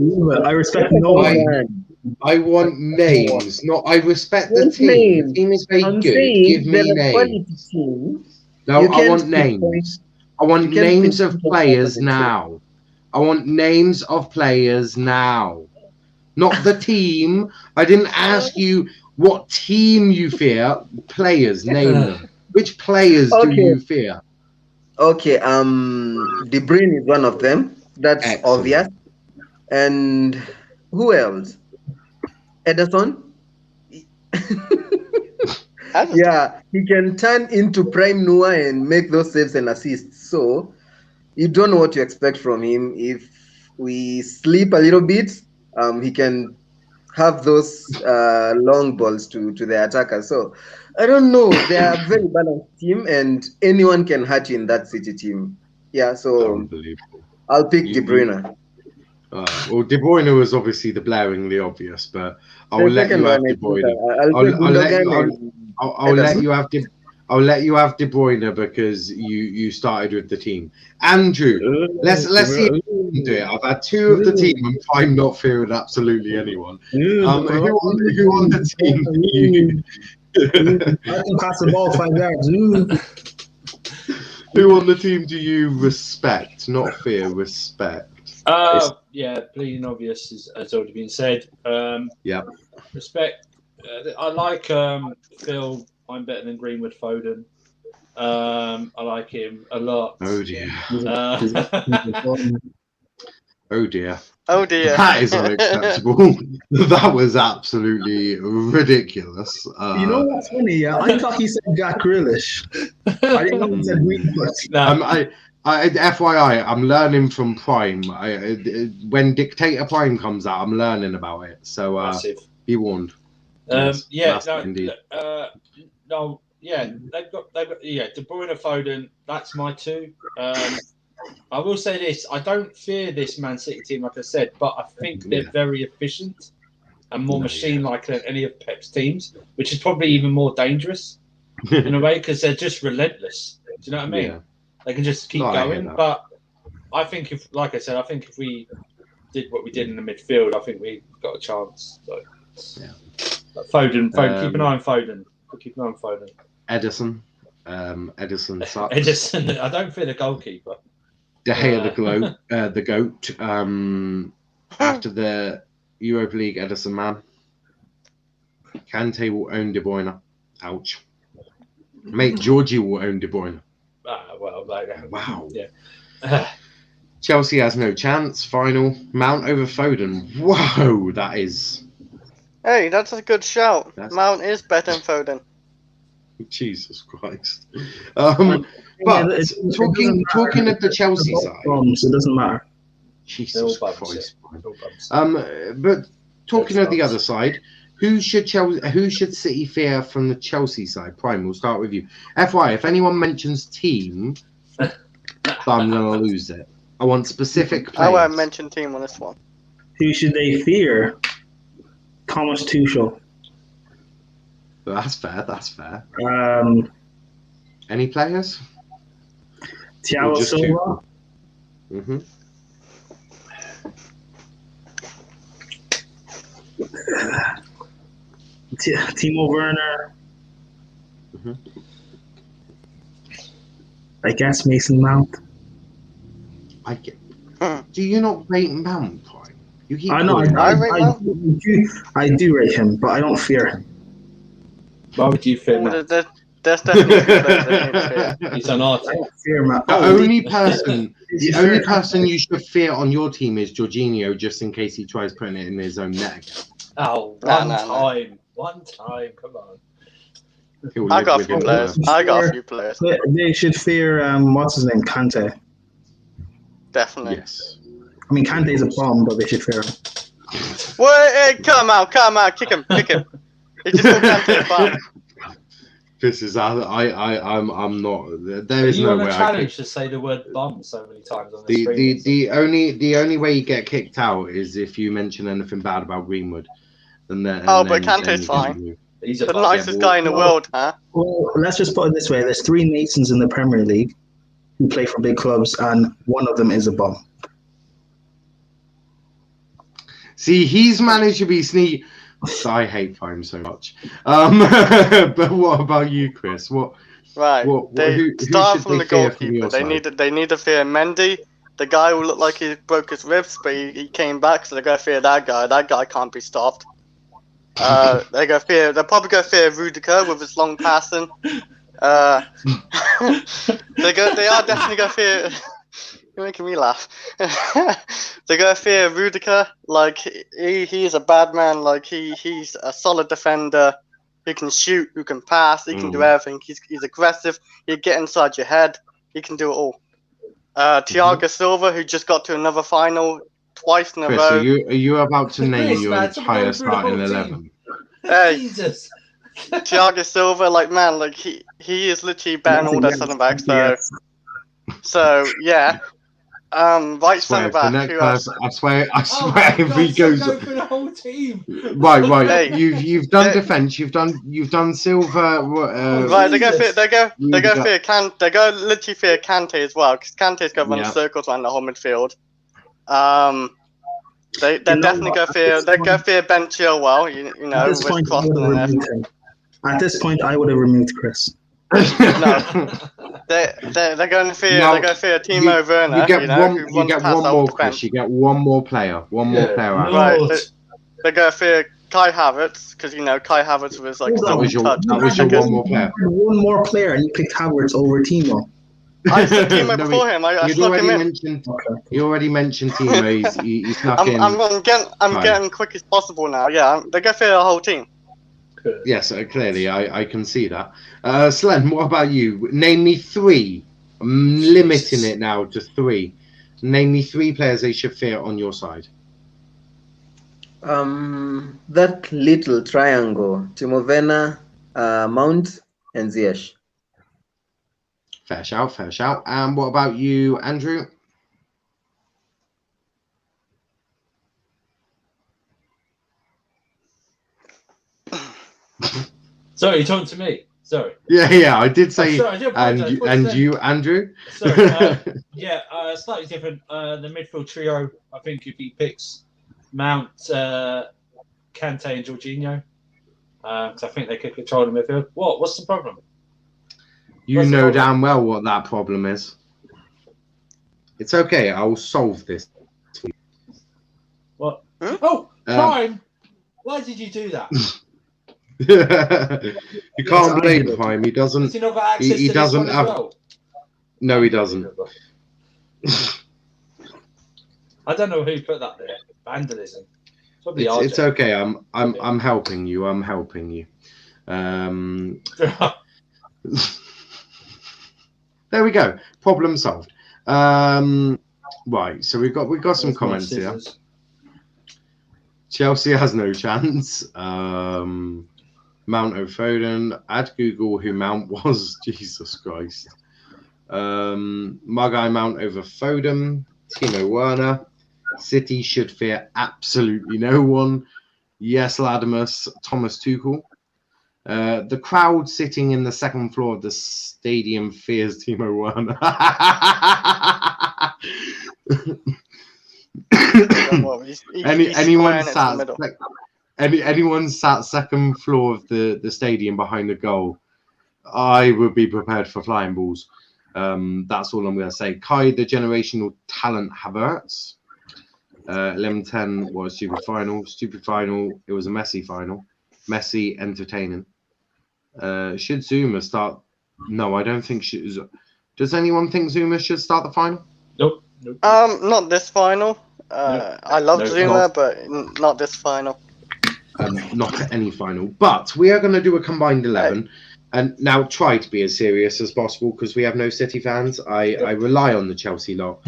I respect no one. I want names, not. I respect the team. The team is very good. Give me names. No, I want names. I want names of players now. I want names of players now. Not the team. I didn't ask you what team you fear. Players, name them. Which players do you fear? Okay, De Bruyne is one of them. That's obvious. And who else? Ederson? Yeah, he can turn into prime Noah and make those saves and assists. So you don't know what to expect from him. If we sleep a little bit, he can have those long balls to the attacker. So I don't know. They are a very balanced team, and anyone can hurt you in that City team. Yeah, so I'll pick De Bruyne. Well, De Bruyne was obviously the blaringly obvious, but I'll let you have De Bruyne. I'll let you have De Bruyne because you started with the team. Andrew, let's see if you can do it. I've had two of the team, and I'm not fearing absolutely anyone. Who on the team do you? I can pass the ball 5 yards. Who on the team do you respect? Not fear, respect. Yeah, bleeding obvious has already been said. Yeah. Respect. I like Phil. I'm better than Greenwood Foden. I like him a lot. Oh dear. Oh dear. Oh dear. That is unacceptable. That was absolutely ridiculous. You know what's funny? I thought he said Jack Grealish. I didn't know he said Greenwood. FYI, I'm learning from Prime. When Dictator Prime comes out, I'm learning about it. So be warned. They've got De Bruyne, Foden. That's my two. I will say this: I don't fear this Man City team, like I said, but I think they're very efficient and more machine-like than any of Pep's teams, which is probably even more dangerous in a way because they're just relentless. Do you know what I mean? Yeah. They can just keep going. But I think if we did what we did in the midfield, I think we've got a chance. So. Yeah. Foden, keep an eye on Foden. Keep an eye on Foden. Ederson sucks. Ederson, I don't fear the goalkeeper. De Gea the goat. After the Europa League, Ederson man. Kante will own De Bruyne. Ouch. Mate, Georgie will own De Bruyne. Wow. Yeah. Chelsea has no chance. Final. Mount over Foden. Whoa, that is. Hey, that's a good shout. Mount is better than Foden. Jesus Christ. But talking of the Chelsea side, it doesn't matter. Jesus Christ. But talking of the other side, who should City fear from the Chelsea side? Prime, we'll start with you. FYI, if anyone mentions team, I'm gonna lose it. I want specific players. I won't mention team on this one. Who should they fear? Thomas Tuchel. That's fair. Any players? Thiago just Silva. Mm-hmm. Timo Werner. Mm-hmm. I guess Mason Mount. Do you not rate Mount, Prime? You keep I know. calling I do rate him, but I don't fear him. Why would you fear Matt? There's definitely two players that need to fear. He's an artist. I don't fear Mount. The only person you should fear on your team is Jorginho, just in case he tries putting it in his own net again. Oh, one time, come on. I got a few players. They should fear what's his name, Kante. Definitely. Yes. I mean, Kante's a bomb, but they should fear him. Wait, hey, come out, kick him. He just called Kante a bomb. This is I'm not. There is no way. A challenge to say the word "bum" so many times on the screen. The only way you get kicked out is if you mention anything bad about Greenwood. But Kante's fine. He's the nicest guy in the world, huh? Well, let's just put it this way: there's 3 Masons in the Premier League who play for big clubs, and one of them is a bum. See, he's managed to be sneaky. I hate Prime so much. But what about you, Chris? Who start from the goalkeeper. They need to fear Mendy. The guy who looked like he broke his ribs, but he came back, so they gotta fear that guy. That guy can't be stopped. They'll probably go fear Rudiger with his long passing. They are definitely gonna fear. You're making me laugh. They go fear Rudiger. Like he's a bad man. Like he's a solid defender. He can shoot. Who can pass. He can do everything. He's aggressive. He get inside your head. He can do it all. Thiago Silva, who just got to another final twice in a Chris, row. are you about to name your entire starting 11? Hey, Jesus. Thiago Silva, he is literally better than all their centre backs. So yeah. Right centre back. I swear, if he goes for the whole team. Right. Hey, you've done defence. You've done Silva. Right, they go literally fear Kante as well, because Kante's going to run circles around the whole midfield. They definitely go fear Ben Chilwell. You know, with Crossing and everything. At this point, I would have removed Chris. No, they're going to fear. They're going to fear Timo Werner. You get one more, Chris. You get one more player. One more player out. Right. They're going to fear Kai Havertz, because Kai Havertz was like. That was your one more player. One more player, and you picked Havertz over Timo. I said Timo before him. I snuck him in. You already mentioned Timo. He snuck in. I'm getting quick as possible now. Yeah, they're going to fear the whole team. Yes, clearly, I can see that. Slen, what about you? Name me 3. I'm limiting it now to 3. Name me 3 players they should fear on your side. That little triangle: Timo Werner, Mount, and Ziyech. Fair shout. And what about you, Andrew? Sorry, you're talking to me. Sorry. Yeah, I did say. And you, Andrew. Sorry. Slightly different. The midfield trio. I think if he picks Mount, Kante, and Jorginho, because I think they could control the midfield. What's the problem? You know damn well what that problem is. It's okay. I will solve this. What? Oh, Prime! Why did you do that? You can't blame Prime. He doesn't. Does he not got access he to doesn't this one have. as well? No, he doesn't. I don't know who put that there. Vandalism. It's okay. I'm helping you. I'm helping you. There we go. Problem solved. Right. So we've got some comments here. Chelsea has no chance. Mount O'Foden. Add Google who Mount was. Jesus Christ. My guy Mount over Foden. Timo Werner. City should fear absolutely no one. Yes, Latimus. Thomas Tuchel. The crowd sitting in the second floor of the stadium fears Timo Werner. Don't worry, he's anyone squaring it to the sat middle. anyone sat second floor of the stadium behind the goal, I would be prepared for flying balls. That's all I'm going to say. Kai, the generational talent Havertz. 11-10 was stupid final. Stupid final. It was a messy final. Messy, entertaining. Should Zuma start? No, I don't think she. Does anyone think Zuma should start the final? Nope. Not this final. I love Zuma, no. but not this final. Not any final. But we are going to do a combined 11. And now try to be as serious as possible because we have no City fans. I rely on the Chelsea lot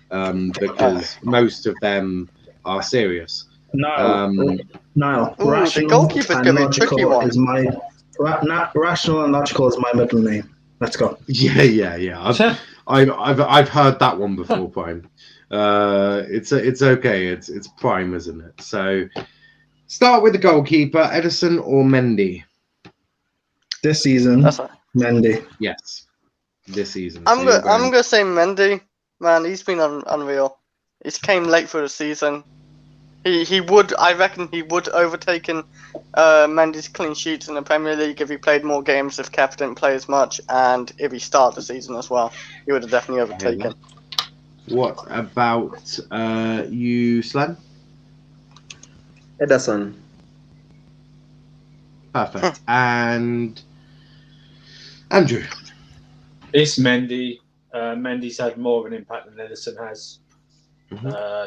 because most of them are serious. Niall, Ooh, the rational goalkeeper's and gonna be a tricky logical one. is my rational and logical is my middle name. Let's go. Yeah. I've heard that one before, Prime. It's okay. It's Prime, isn't it? So start with the goalkeeper, Edison or Mendy. This season, That's right. Mendy. Yes, this season. I'm gonna say Mendy. Man, he's been unreal. He came late for the season. I reckon he would overtaken Mendy's clean sheets in the Premier League if he played more games, if Kev didn't play as much, and if he started the season as well. He would have definitely overtaken. What about you, Slen? Ederson. Perfect. And Andrew. It's Mendy. Mendy's had more of an impact than Edison has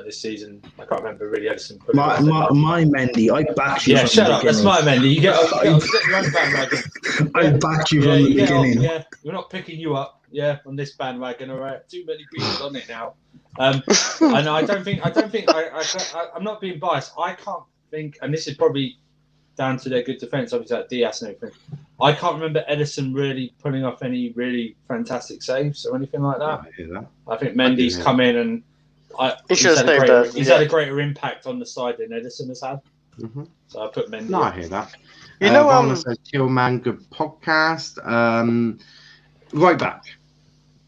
this season. I can't remember really Edison. My Mendy. I backed you. Yeah, from shut the up. That's beginning. my Mendy. You get your own bandwagon. I backed you from the beginning. Yeah, we're not picking you up. Yeah, on this bandwagon. All right, too many people on it now. And I don't think. I'm not being biased. I can't think, and this is probably down to their good defense, obviously like Diaz and everything. I can't remember Edison really pulling off any really fantastic saves or anything like that. I hear that. I think Mendy's come in and he's had a greater impact on the side than Edison has had. Mm-hmm. So I put Mendy. No, I hear that. You know, Varner says, "Chill, man, good podcast." Right back.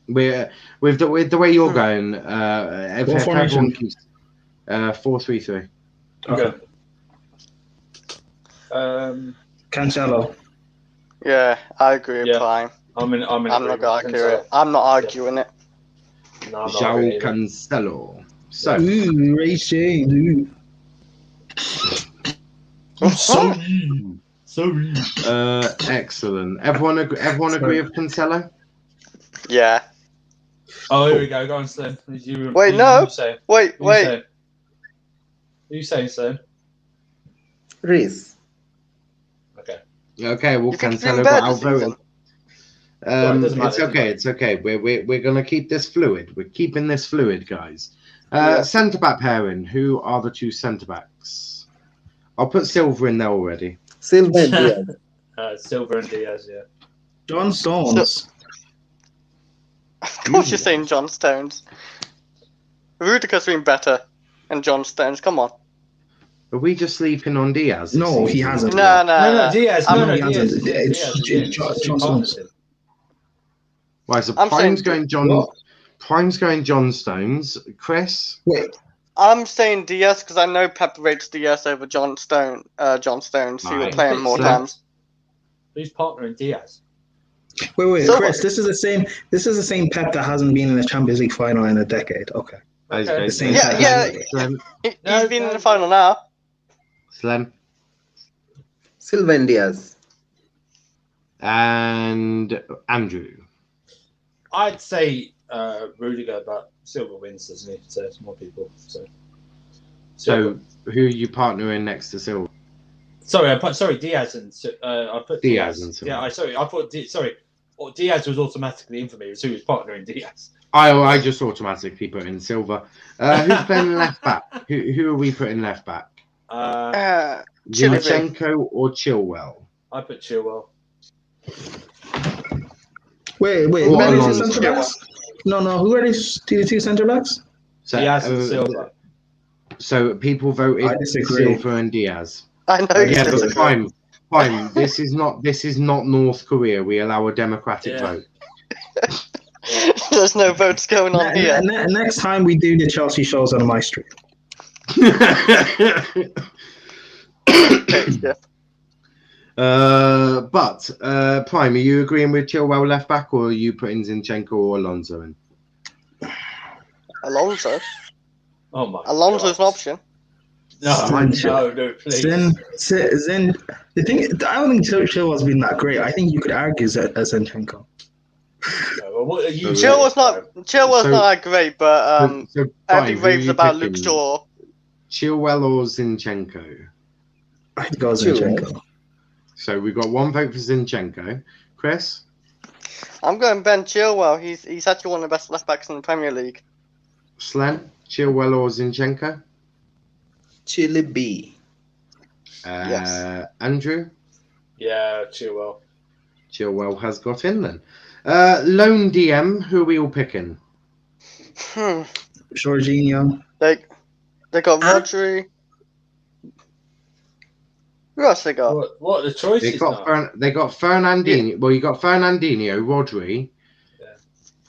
We're with the way you're going. If everyone keeps 4-3-3. Okay. Cancelo. Yeah, I agree with Prime. I'm not gonna argue it. I'm not arguing it. No, I'm not João really. Cancelo. So, racing. Sorry. excellent. Everyone agree with Cancelo? Yeah. Oh, here we go. Go on, Slim. Wait, no. Wait. Who you saying, Slim? Reese. Okay, well, You think he's Cancelo been got bad this outvoted. season? It doesn't matter, It's okay. We're gonna keep this fluid. We're keeping this fluid, guys. Yeah. Centre back pairing. Who are the two centre backs? I'll put Silva in there already. Silva and Diaz. Silva and Diaz, yeah. John Stones. Of course you're saying John Stones. Rudiger's been better than John Stones. Come on. Are we just sleeping on Diaz? No, he hasn't. No. Diaz. He Diaz. hasn't. It's John Stones. Right, so I'm Prime's saying- going John. Prime's going John Stones. Chris. Wait. I'm saying Diaz because I know Pep rates Diaz over John Stones. He would play him more times. Who's partnering Diaz? Wait, So- Chris. This is the same Pep that hasn't been in the Champions League final in a decade. Okay. Okay. The same Yeah, Pep. yeah. Slen. He's been in the final now. Slen. Silva and Diaz. And Andrew. I'd say Rudiger, but Silva wins, doesn't he? So it's more people. So So who are you partnering next to Silva? Sorry, Diaz and I put Diaz and Silva. Yeah, I thought Diaz was automatically in for me. So he was partnering Diaz. I just automatically put in Silva. Who's playing left back? Who are we putting left back? Chilwell. Zinchenko or Chilwell? I put Chilwell. Wait. Or Who are these Alonso. centre backs? No. Who are these two centre backs? So, Diaz and Silva. So people I voted disagree. Silva and Diaz. I know you Yeah, disagree. but Fine. This is not North Korea. We allow a democratic Yeah. vote. There's no votes going on here. Next time we do the Chelsea shows on my street. Okay, Jeff. But Prime, are you agreeing with Chilwell left back, or are you putting Zinchenko or Alonso in? Alonso. Oh my. Alonso's God. an option. No, please. Zen, the thing, I don't think Chilwell's been that great. I think you could argue Zinchenko. Well, what are you Chilwell's So- not that great, but So, every Prime, who are raves you about Luke picking? Shaw. Chilwell or Zinchenko? I'd go Zinchenko. So we've got one vote for Zinchenko. Chris? I'm going Ben Chilwell. He's actually one of the best left backs in the Premier League. Slen? Chilwell or Zinchenko? Chile B. Yes. Andrew? Yeah, Chilwell. Chilwell has got in then. Lone DM, who are we all picking? Jorginho. They got Rodri. Who else they got? What are the choices They got now? they got Fernandinho. Well, you got Fernandinho, Rodri, Yeah.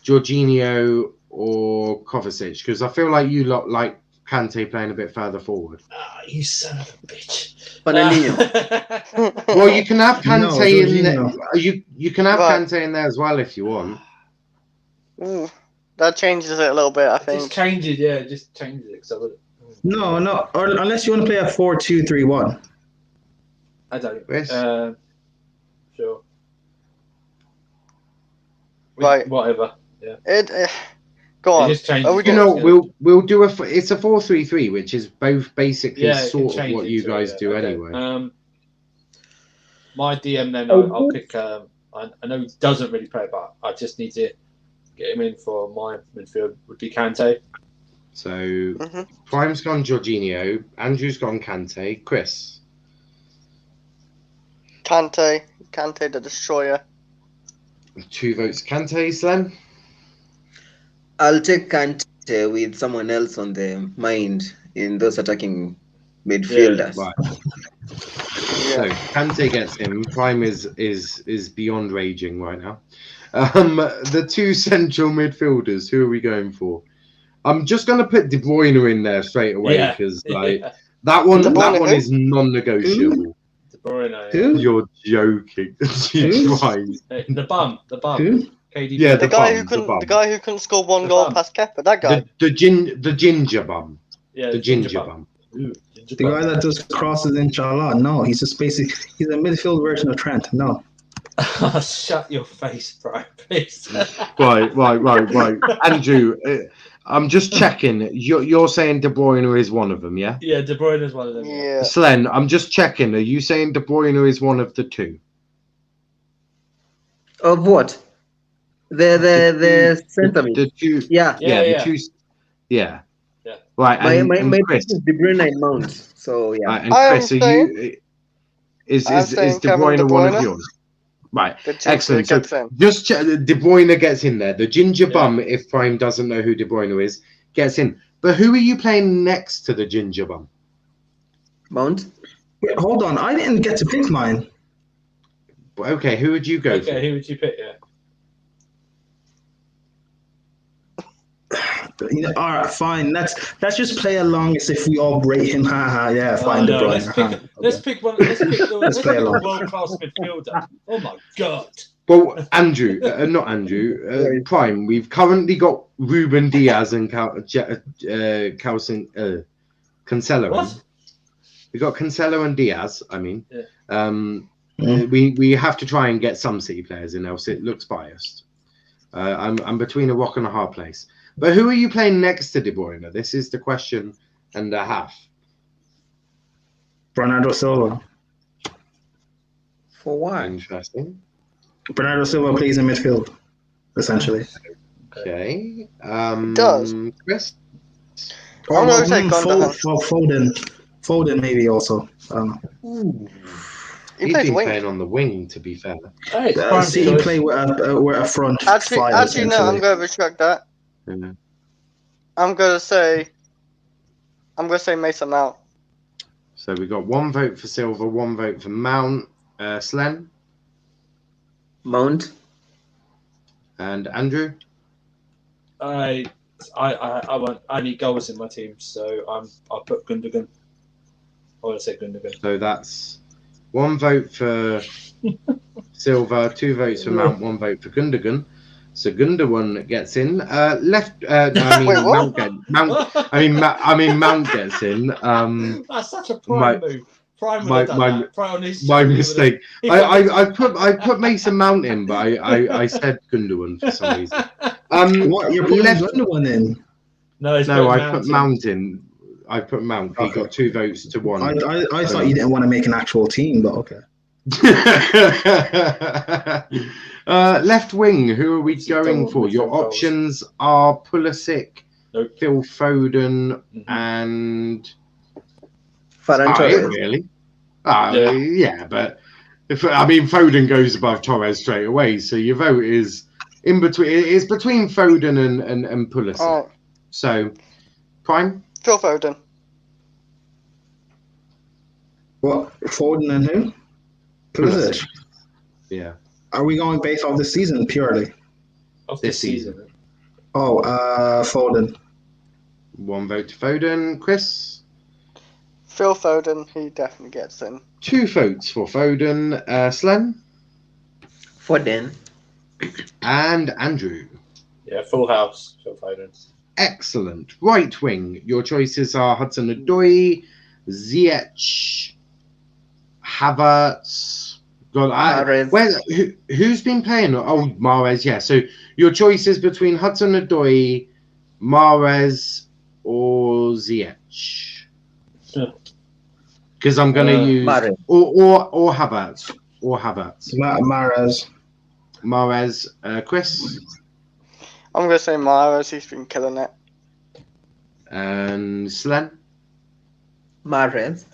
Jorginho, or Kovacic. Because I feel like you lot like Kante playing a bit further forward. Ah, you son of a bitch. Fernandinho. Well, you can have No, Kante in Jorginho. there. You can have Right. Kante in there as well if you want. Ooh, that changes it a little bit, I Just think. change it, yeah, just change it. 'Cause I would- No, or unless you want to play a 4-2-3-1. I don't. Chris? Sure. Right. Whatever. Go on. It just changes. Are we You gonna- know, we'll do it's a 4-3-3, which is both basically Yeah, it can sort of change what it you to, guys yeah. do Okay. anyway. My DM then, Oh, I'll pick. I know he doesn't really play, but I just need to get him in for my midfield. Would be Kante. So Mhm. Prime's gone Jorginho, Andrew's gone Kante, Chris. Kante the Destroyer. 2 votes Kante, Slen. I'll take Kante with someone else on the mind in those attacking midfielders. Right. Yeah. So Kante gets him. Prime is beyond raging right now. The 2 central midfielders, who are we going for? I'm just going to put De Bruyne in there straight away Yeah. because Yeah. that one De Bruyne who? is non-negotiable. De Bruyne. Who? You're joking. You trying. The bum. Who? KDB. Yeah, The bum. guy who couldn't score one The goal bum. past Kepa, that guy. The ginger bum. Yeah, The ginger bum. Ooh, ginger The bum. guy that does crosses inshallah. No, he's just basically he's a midfield version of Trent. No. Shut your face, bro, please. Right. Andrew, I'm just checking. You're saying De Bruyne is one of them, yeah? Yeah, De Bruyne is one of them. Yeah. Slen, I'm just checking. Are you saying De Bruyne is one of the 2? Of what? The centre mid. The 2. Yeah. The 2. Yeah. Yeah. Right. My And Chris. pick is De Bruyne and Mount. So yeah. Right, and I am Chris, are you? Is saying De Kevin Bruyne De one of Bruyne. yours? Right. The Chelsea Excellent. So gets in. just check. De Bruyne gets in there. The ginger Yeah. bum, if Prime doesn't know who De Bruyne is, gets in. But who are you playing next to the ginger bum? Mount. Wait, hold on, I didn't get to pick mine. Okay, who would you go Okay, who would you pick? Yeah. All right, fine. Let's just play along as if we all rate him. Haha, yeah, fine, De No, Bruyne. let's pick one. Let's pick play a along. world-class midfielder. Oh my god. Well, Andrew, not Andrew, Prime, we've currently got Ruben Diaz and Cancelo. What? We've got Cancelo and Diaz, I mean. Yeah. We have to try and get some City players in, else it looks biased. I'm between a rock and a hard place. But who are you playing next to De Bruyne? This is the question and a half. Bernardo Silva. For what? Interesting. Bernardo Silva plays in midfield, essentially. Okay. Does. Chris? I'm going to say Gundogan. Foden maybe also. He He's plays been wing. playing on the wing, to be fair. Hey, it's prime City choice. play with a front five. Actually, no, I'm essentially. going to retract that. Yeah. I'm going to say Mason Mount. So we got 1 vote for Silva, 1 vote for Mount. Slen Mount. and Andrew. I need goals in my team, so I'll put Gundogan. I want to say Gundogan. So that's 1 vote for Silva, 2 votes for Mount, 1 vote for Gundogan. So Gundogan gets in. Left. No, I mean Wait, what? Mount gets in. That's such a prime move. Prime would have done that. Prime on his my channel, mistake. I put Mason Mount in, but I said Gundogan for some reason. What? You're putting Gundogan in? No, I put Mount in. I put Mount. He got 2 votes to 1. I thought you didn't want to make an actual team, but okay. Left wing, who are we going for? Your options are Pulisic, Phil Foden, and Ferran Torres. Really? Yeah, but Foden goes above Torres straight away. So your vote is in between. It's between Foden and Pulisic. Oh. So, Prime. Phil Foden. What? Foden and who? Pulisic. Yeah. Are we going based off the season purely? Of this season. Oh, Foden. 1 vote to Foden. Chris? Phil Foden, he definitely gets in. 2 votes for Foden. Slen? Foden. And Andrew? Yeah, full house. Phil Foden. Excellent. Right wing. Your choices are Hudson-Odoi, Ziyech, Havertz. Who's been playing? Oh, Mahrez, yeah. So your choices between Hudson-Odoi, Mahrez, or Ziyech? Because I'm going to use Mahrez. or Havertz. Or Havertz. Mahrez. Chris? I'm going to say Mahrez, he's been killing it. And Slen? Mahrez.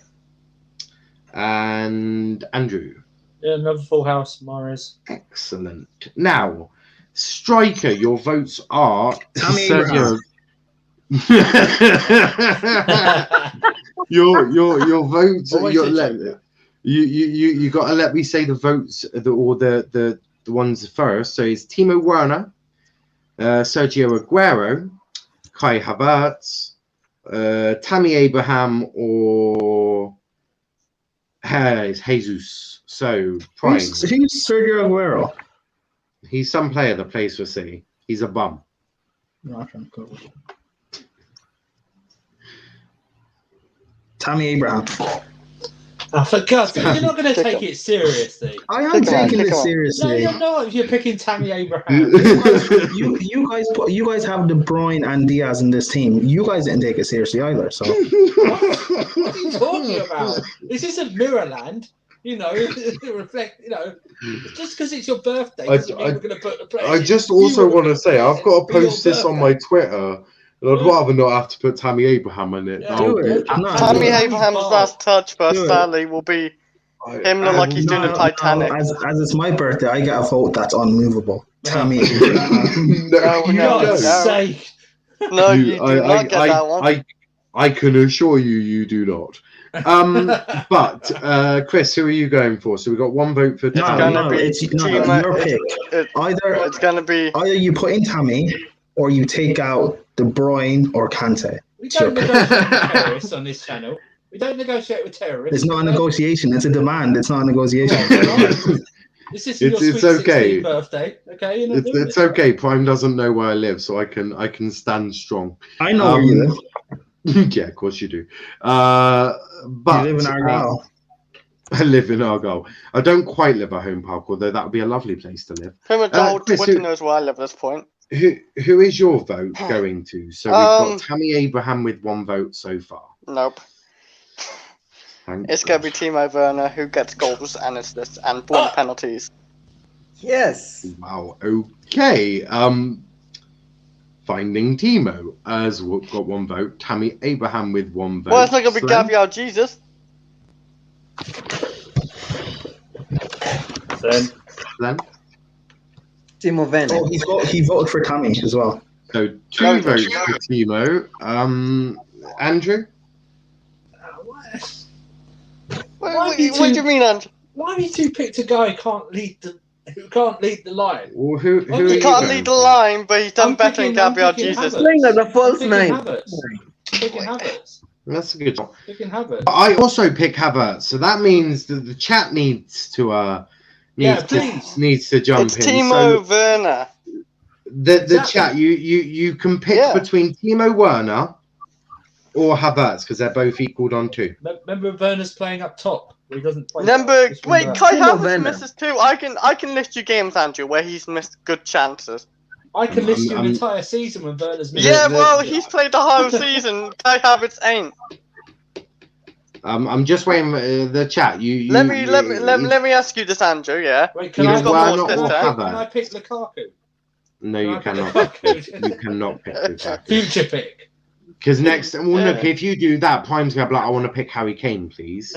And Andrew? Yeah, another full house, Mahrez. Excellent. Now, striker, your votes are Tammy Sergio. your votes. You got to let me say the votes, the ones first. So it's Timo Werner, Sergio Aguero, Kai Havertz, Tammy Abraham, or Jesus. So Prime. Who's Sergio Aguero? He's some player that plays for City. He's a bum. Tammy Abraham. Oh, for God's sake, you're not going to take it seriously. I am taking this No, seriously. you're not. If you're picking Tammy Abraham. You guys have De Bruyne and Diaz in this team. You guys didn't take it seriously either. So What are you talking about? This isn't Mirrorland. Reflect. Just because it's your birthday doesn't mean we're going to put the players. I just also want to say I've got to post this on my Twitter. And I'd rather not have to put Tammy Abraham in it. Yeah, do it. Tammy Abraham's last touch versus Stanley will be him look like he's doing the Titanic. As it's my birthday, I get a vote that's unmovable. Tammy Abraham. No. Sake. No, you do not get that one. I can assure you do not. But Chris, who are you going for? So we got 1 vote for Tammy. It's your pick. It's gonna be either you put in Tammy or you take out De Bruyne or Kante. We don't negotiate with terrorists on this channel. We don't negotiate with terrorists. It's not a negotiation. It's a demand. It's not a negotiation. This is your sweet 16th birthday. Okay, it's okay. Prime doesn't know where I live, so I can stand strong. I know where you live. Yeah, of course you do. But you live in Argyle. I live in Argyle. I don't quite live at Home Park, although that would be a lovely place to live. pretty much the whole Twitter knows where I live at this point. Who is your vote going to? So we've got Tammy Abraham with 1 vote so far. Nope. It's going to be Timo Werner who gets goals and assists and ball penalties. Yes. Wow. Okay. Finding Timo has got 1 vote. Tammy Abraham with 1 vote. Well, it's not going to be Gabriel Jesus. Then Timo Werner. Oh, he voted for Tammy as well. So 2 votes for Timo. Andrew? What do you mean, Andrew? Why have you two picked a guy who can't lead the line? Well, who He are you can't going lead the for? line, but he's done better than Gabriel picking Jesus. Havertz. Playing as a false I'm nine. picking Havertz. That's a good one. Picking Havertz. I also pick Havertz, so that means that the chat needs to please. needs to jump It's in. Timo So Werner. the Exactly. chat, you can pick between Timo Werner or Havertz because they're both equaled on 2. Remember Werner's playing up top where he doesn't play. Remember, Just wait, remember Kai Timo Havertz Werner. misses too. I can list you games, Andrew, where he's missed good chances. I can list you I'm- an entire season when Werner's Yeah, the- well, he's played the whole season. Kai Havertz ain't. I'm just waiting for the chat. Let me ask you this, Andrew. Yeah. Wait, can Either I, Werner or can I pick Havertz. Lukaku? No, you Can I cannot. pick Lukaku? You cannot pick Lukaku. Future pick. Because next, well, look, Yeah. if you do that, Prime's gonna be like, I want to pick Harry Kane, please.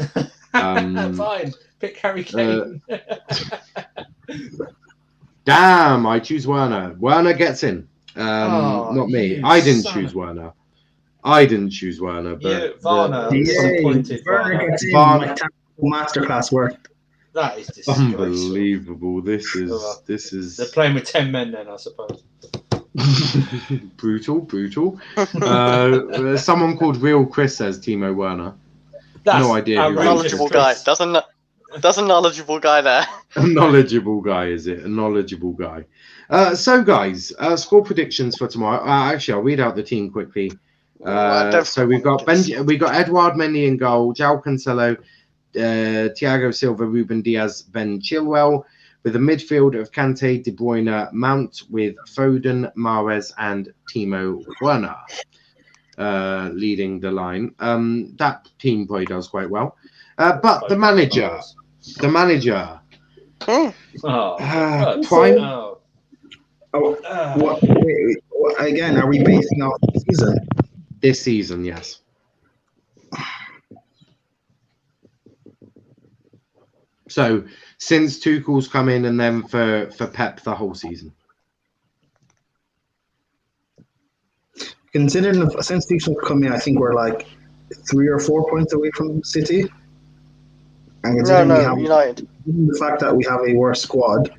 Fine. Pick Harry Kane. Damn, I choose Werner. Werner gets in. Not me. you I didn't son choose of- Werner. I didn't choose Werner, but Varner. I'm Yay, disappointed. Werner Varner. gets in. Varner. My tactical masterclass work. That is disgraceful. unbelievable. This is They're playing with 10 men then, I suppose. brutal. Someone called Real Chris says Timo Werner. That's No idea who outrageous, Knowledgeable guy. Chris. That's a knowledgeable guy there. A knowledgeable guy, is it? A knowledgeable guy. So, guys, score predictions for tomorrow. Actually, I'll read out the team quickly. So we've got Edouard Mendy in goal, João Cancelo, Thiago Silva, Ruben Diaz, Ben Chilwell, with a midfield of Kante, De Bruyne, Mount, with Foden, Mahrez, and Timo Werner leading the line. That team probably does quite well. But the manager. Oh, Prime. What, again, are we basing off the season? This season, yes. So since Tuchel's come in, and then for Pep the whole season. Considering since Tuchel's come in, I think we're like 3 or 4 points away from City. And considering we have United. the fact that we have a worse squad,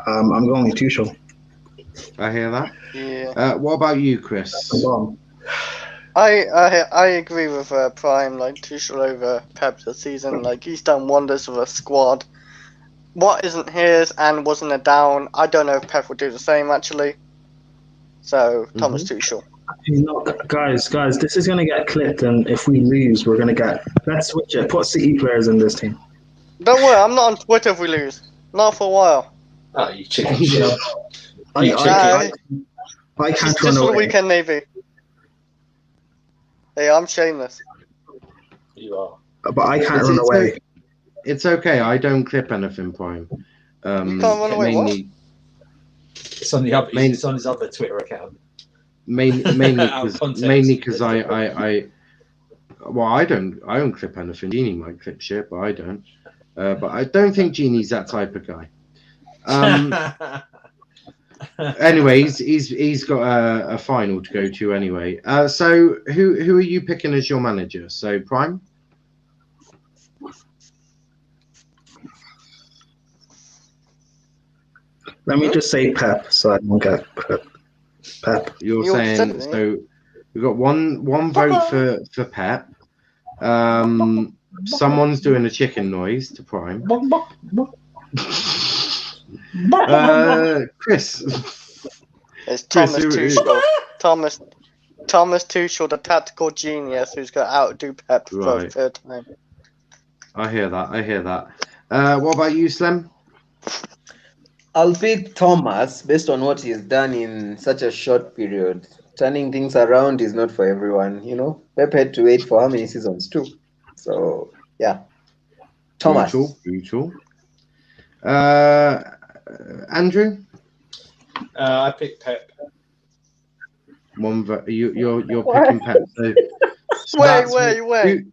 I'm going with Tuchel. I hear that. Yeah. What about you, Chris? I agree with Prime, like Tuchel over Pep this season. Like he's done wonders with a squad. What isn't his and wasn't a down, I don't know if Pep will do the same actually. So Thomas Tuchel. You know, guys, this is gonna get clipped, and if we lose, we're gonna get. Let's switch it. Put City players in this team. Don't worry, I'm not on Twitter if we lose. Not for a while. Oh, you chicken shit. I can't Just run for the away. weekend, maybe. Hey, I'm shameless. You are. But I can't run away. It's okay. I don't clip anything, Prime. You can't run away, what? It's on the other. It's on his other Twitter account. Mainly Context. because I don't clip anything. Genie might clip shit, but I don't. But I don't think Genie's that type of guy. Anyways, he's got a final to go to anyway. So who are you picking as your manager? So Prime. Let me just say Pep, so I don't get Pep. You're You saying said it. so. We've got one vote for Pep. Someone's doing a chicken noise to Prime. Chris. It's Thomas Chris, Tuchel. Thomas Tuchel, the tactical genius who's going to outdo Pep for Right. the third time. I hear that. What about you, Slim? I'll pick Thomas based on what he's done in such a short period. Turning things around is not for everyone, you know. Pep had to wait for how many seasons too. So yeah, Thomas. Brutal. Andrew. I picked Pep. One vote. You're picking Pep. So Wait.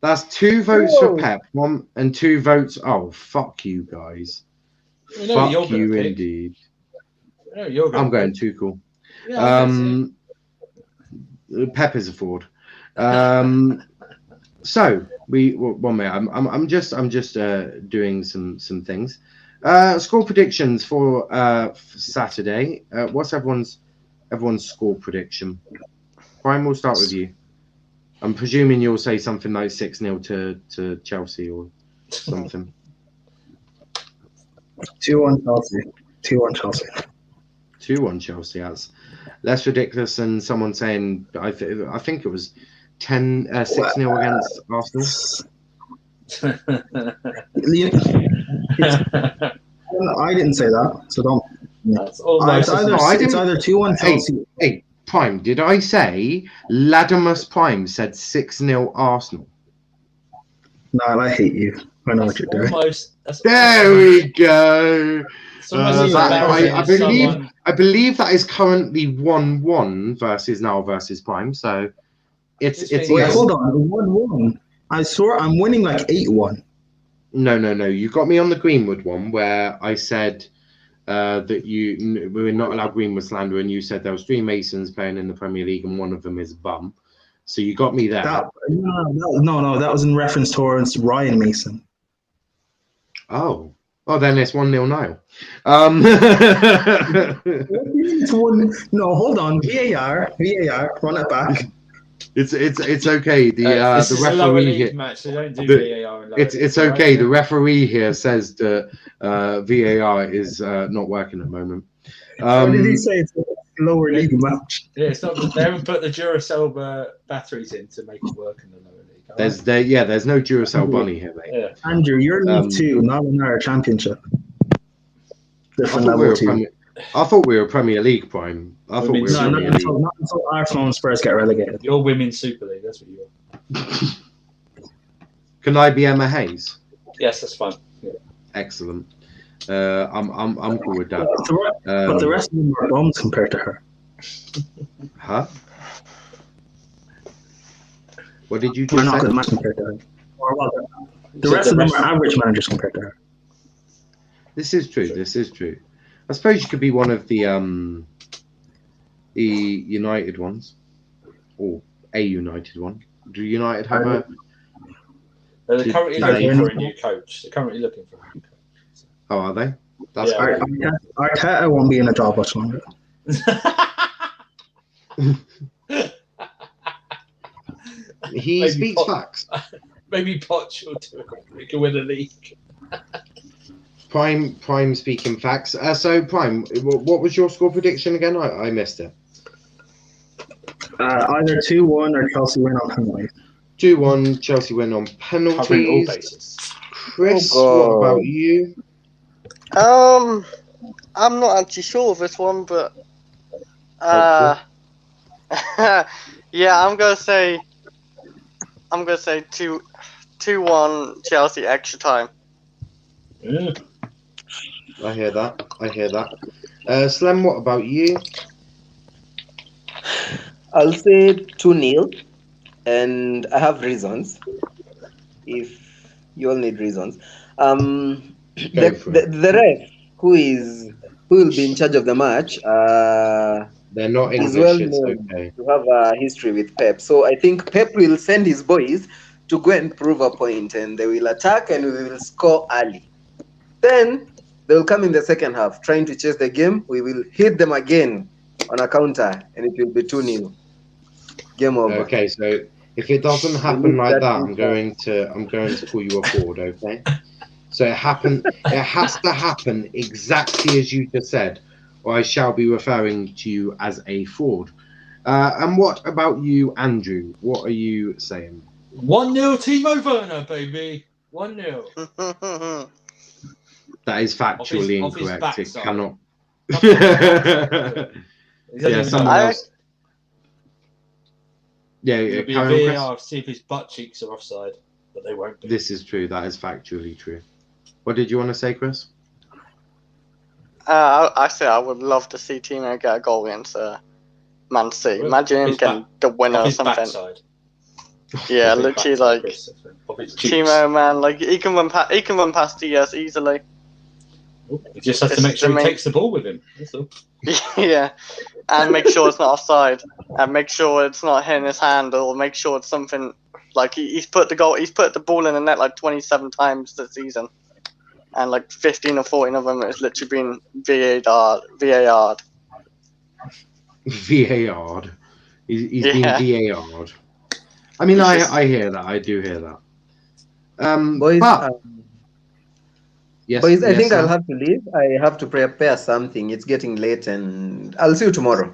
That's 2 votes for Pep. 1 and 2 votes. Oh, fuck you guys. You know who you're Fuck gonna you pick. indeed. You know who you're gonna I'm going pick. Tuchel. Yeah, Pep is a fraud. So one minute. I'm just doing some things. Score predictions for Saturday. What's everyone's score prediction? Prime, we'll start with you. I'm presuming you'll say something like 6-0 to Chelsea or something. 2-1 Chelsea. 2-1 Chelsea. 2-1 Chelsea. That's less ridiculous than someone saying. I think it was 6-0 against Arsenal. I didn't say that, so don't. That's almost. It's either 2-1 Chelsea. Hey, Prime, did I say Latimus Prime said 6-0 Arsenal? No, I hate you. I know what you're doing. There we go. I believe that is currently 1-1 versus Niall versus Prime. So it's wait, hold on, 1-1. I swear I'm winning like 8-1. No. You got me on the Greenwood one where I said that we were not allowed Greenwood slander, and you said there was 3 Masons playing in the Premier League and one of them is a bum. So you got me there. No, that was in reference towards Ryan Mason. Oh, then it's 1-0 Niall. No, hold on. VAR, run it back. It's okay. The referee here. Match, so don't do VAR. It's okay. The referee here says that VAR is not working at the moment. What did he say? It's a lower league match. Yeah, it's not. They haven't put the Duracell batteries in to make it work in the lower league. There's no Duracell bunny here, mate. Yeah. Andrew, you're League 2, not in our Championship. Different level 2. I thought we were Premier League, Prime. Not until Arsenal and Spurs get relegated. You're Women's Super League. That's what you are. Can I be Emma Hayes? Yes, that's fine. Yeah. Excellent. I'm cool with that. But the rest of them are bums compared to her. Huh? What did you just We're say? not good match compared to her. The rest of them are average managers compared to her. This is true. I suppose you could be one of the United ones, or a United one. Do United have a? They're currently looking for a new coach. Oh, are they? That's Arteta won't be in a job much longer. He speaks facts. Maybe Poch will do it. We can win a league. Prime speaking facts. So Prime, what was your score prediction again? I missed it. Either 2-1 or Chelsea win on penalties. 2-1 Chelsea win on penalties. Covering all bases. Chris, what about you? I'm not actually sure of this one, but yeah, I'm gonna say 2-1 Chelsea extra time. Yeah. I hear that. Slim, what about you? I'll say 2-0, and I have reasons. If you all need reasons, the ref who will be in charge of the match, they're not English. Well it's okay. To have a history with Pep, so I think Pep will send his boys to go and prove a point, and they will attack, and we will score early. Then they will come in the second half, trying to chase the game. We will hit them again on a counter, and it will be 2-0. Game over. Okay, so if it doesn't happen like that, I'm going to pull you a forward. Okay, so it has to happen exactly as you just said, or I shall be referring to you as a forward. And what about you, Andrew? What are you saying? 1-0 Timo Werner, baby. 1-0. That is factually incorrect. It cannot. Someone else. It'll be a VAR to see if his butt cheeks are offside, but they won't be. This is true. That is factually true. What did you want to say, Chris? I would love to see Timo get a goal against Man City. Imagine him getting the winner or something. Backside. Yeah, literally like Timo, man, like he can run past DS easily. You just have to make sure he takes the ball with him. That's all. Yeah, and make sure it's not offside, and make sure it's not hitting his hand, or make sure it's something Like he's put the ball in the net like 27 times this season, and like 15 or 14 of them has literally been VAR. VAR'd. He's been Yeah. VAR'd. I mean, I hear that. I do hear that. Boys, but yes, boys, I think sir. I'll have to leave. I have to prepare something. It's getting late, and I'll see you tomorrow.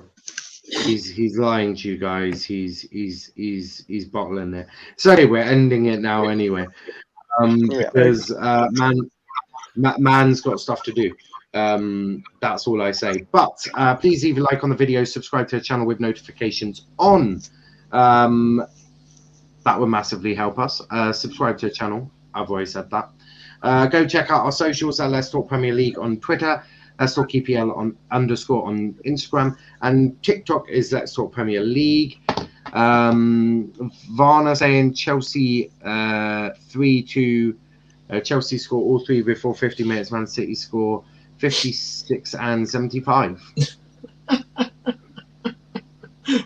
He's lying to you guys. He's bottling it. So anyway, we're ending it now anyway. Because man's got stuff to do. That's all I say. But please leave a like on the video, subscribe to the channel with notifications on. That would massively help us. Subscribe to the channel. I've always said that. Go check out our socials at Let's Talk Premier League on Twitter. Let's Talk EPL on _ on Instagram, and TikTok is Let's Talk Premier League. Varna saying Chelsea 3-2. Chelsea score all three before 50 minutes. Man City score 56 and 75.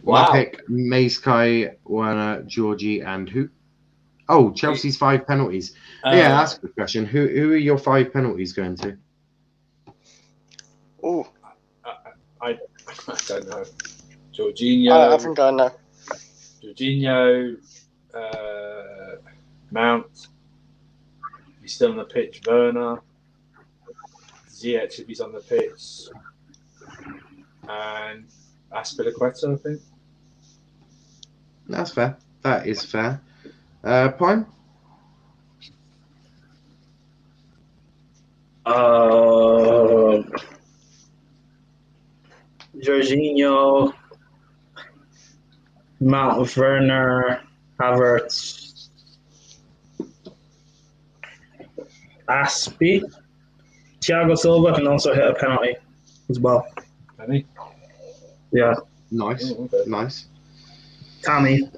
Wow. My pick: Maeskai, Werner, Georgie, and who? Oh, Chelsea's 5 penalties. Yeah, that's a good question. Who are your 5 penalties going to? Ooh. I don't know. Jorginho. I think I know. Jorginho, Mount. He's still on the pitch. Werner. Ziyech, if he's on the pitch. And Aspilicueta, I think. That's fair. That is fair. Prime? Jorginho, Mount, Werner, Havertz, Aspie, Thiago Silva can also hit a penalty as well. Can he? Yeah. Nice. Oh, okay. Nice. Tammy.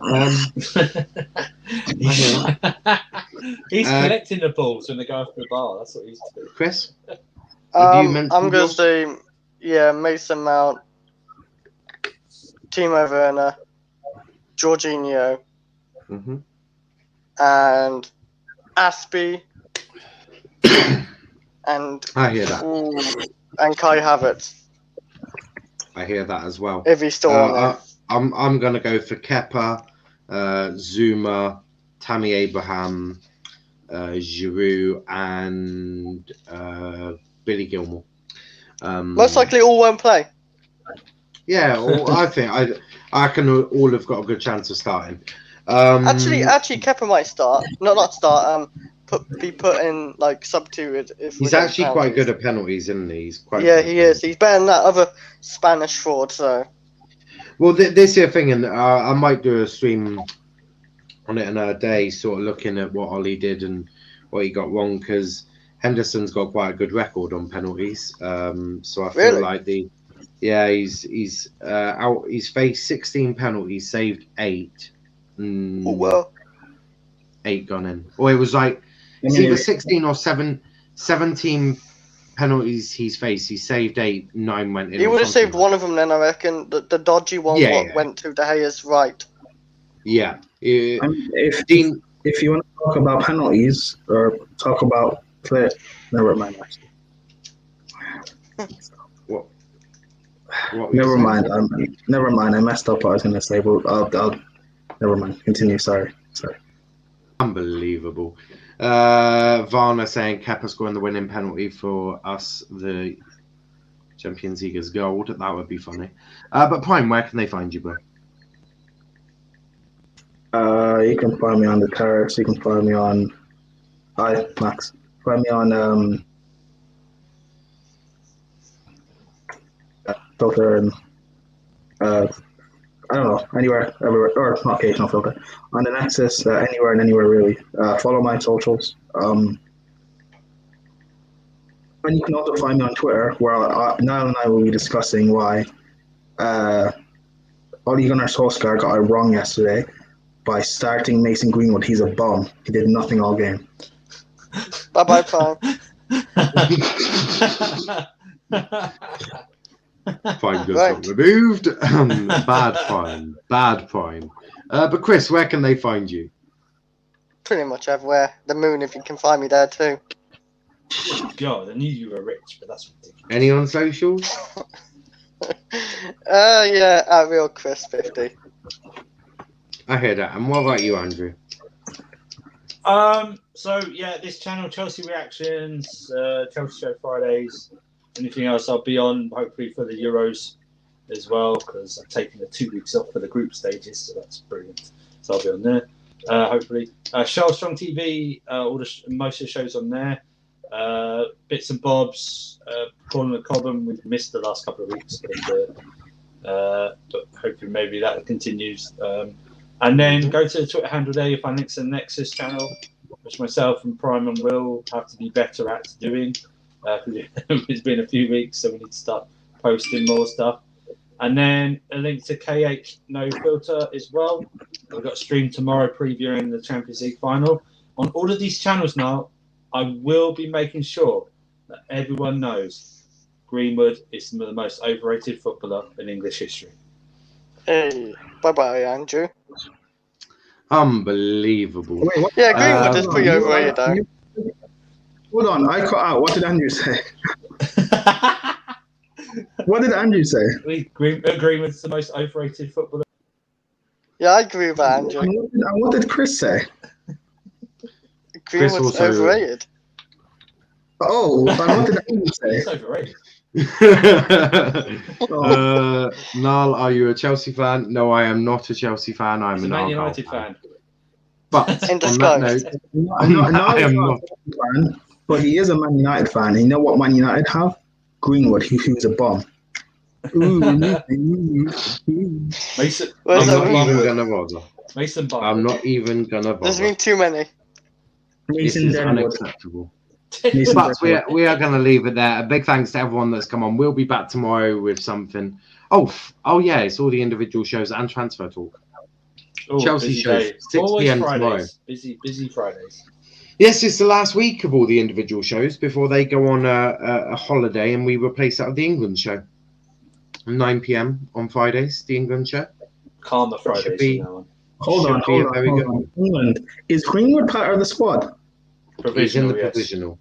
He's collecting the balls when they go after the bar. That's what he's doing. Chris? I'm going to say, Mason Mount, Timo Werner, Jorginho, and Aspie, and I hear that. And Kai Havertz. I hear that as well. If he's still on there. I'm going to go for Kepa, Zuma, Tammy Abraham, Giroud, and Billy Gilmore. Most likely all won't play. Yeah, I think I can all have got a good chance of starting. Actually, Kepa might start. Not start. Be put in like substituted. If he's actually quite good at penalties, isn't he? He's quite. Yeah, he is. He's better than that other Spanish fraud. So. Well, this year thing, and I might do a stream on it in a day, sort of looking at what Ollie did and what he got wrong, because Henderson's got quite a good record on penalties. So I feel like he's out. He's faced 16 penalties, saved 8. Oh well. 8 gone in. Or it was like it's either 16 or 17 penalties he's faced. He saved 8, 9 went in. He would have saved one of them then, I reckon. The dodgy one went to De Gea's right. Yeah. If you want to talk about penalties or talk about play, never mind. What never mind. Never mind. I messed up what I was going to say, but I'll never mind. Continue. Sorry. Unbelievable. Varna saying Kepa scoring the winning penalty for us, the Champions League is gold. That would be funny. But Prime, where can they find you, bro? You can find me on the terrace. You can find me on. Hi, Max. Find me on Filter and I don't know, anywhere, everywhere, or not occasional Filter. On the Nexus, anywhere and anywhere really. Follow my socials. And you can also find me on Twitter, where Niall and I will be discussing why Ole Gunnar Solskjaer got it wrong yesterday by starting Mason Greenwood. He's a bum. He did nothing all game. Bye-bye, Prime. Fine, got removed. Bad Prime. But Chris, where can they find you? pretty much everywhere. The moon, if you can find me there too. God, I knew you were rich, but that's ridiculous. Any on socials? Yeah, at Real Chris 50. I hear that. And what about you, Andrew? So yeah, this channel, Chelsea Reactions, Chelsea Show Fridays, anything else I'll be on, hopefully for the Euros as well, because I'm taking the 2 weeks off for the group stages, so that's brilliant. So I'll be on there, hopefully. Shell Strong TV, most of the shows on there. Bits and bobs, Corner of the Cobham, we've missed the last couple of weeks, but hopefully maybe that continues. And then go to the Twitter handle there, you'll find links to the Nexus channel, which myself and Prime and Will have to be better at doing. It's been a few weeks, so we need to start posting more stuff. And then a link to KH No Filter as well. We've got a stream tomorrow previewing the Champions League final. On all of these channels now, I will be making sure that everyone knows Greenwood is the most overrated footballer in English history. Hey, bye-bye, Andrew. Unbelievable. Wait, what? Yeah, Greenwood is pretty overrated, though. Hold on, I cut out. What did Andrew say? What did Andrew say? Greenwood's the most overrated footballer. Yeah, I agree with that, Andrew. And what did Chris say? Greenwood's also- overrated. Oh, and what did Andrew say? It's overrated. Niall, are you a Chelsea fan? No, I am not a Chelsea fan. I'm He's a an Man Argyle United fan. But In on that disguise. note, I am I am not not. a Chelsea fan, but he is a Man United fan. And you know what Man United have? Greenwood, who's a bomb. Mason. Where's I'm that not mean? even gonna bother. Mason Bar. I'm not even gonna There's bother. been too many. This Mason is Deadwood. unacceptable. Mason But Deadwood. we are going to leave it there. A big thanks to everyone that's come on. We'll be back tomorrow with something. Oh yeah, it's all the individual shows and transfer talk. Chelsea busy shows, day. 6 Always PM Fridays. tomorrow. Busy Fridays. Yes, it's the last week of all the individual shows before they go on a holiday, and we replace that with the England show. 9 PM on Fridays, the England show. Calmer Fridays. be- from now on. Hold on. Very good. England. Is Greenwood part of the squad? He's in Provisional, the yes. provisional.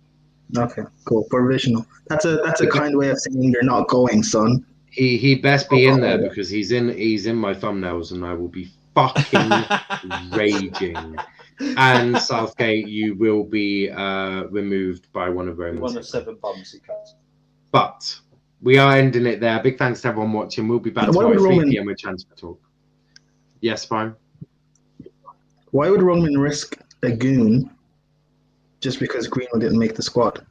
Okay, cool. Provisional. That's a kind way of saying you're not going, son. He'd best be in there because he's in my thumbnails, and I will be fucking raging. And Southgate, you will be removed by one of Roman's. One of 7 bums he cuts. But we are ending it there. Big thanks to everyone watching. We'll be back Why tomorrow would at 3 Roman- PM with Transfer Talk. Yes, fine. Why would Roman risk a goon just because Greenwood didn't make the squad?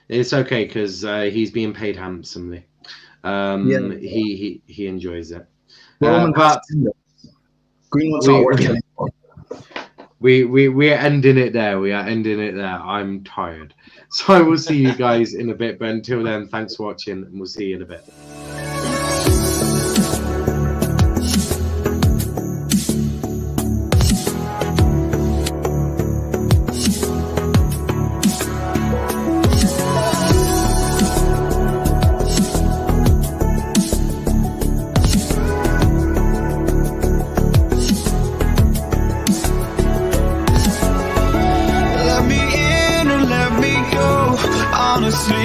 It's okay because he's being paid handsomely. Yeah. He enjoys it. Roman But Greenwood's we- not worth it anymore. we're ending it there. We are ending it there. I'm tired. So I will see you guys in a bit. But until then, thanks for watching, and we'll see you in a bit. Let me in and let me go. Honestly,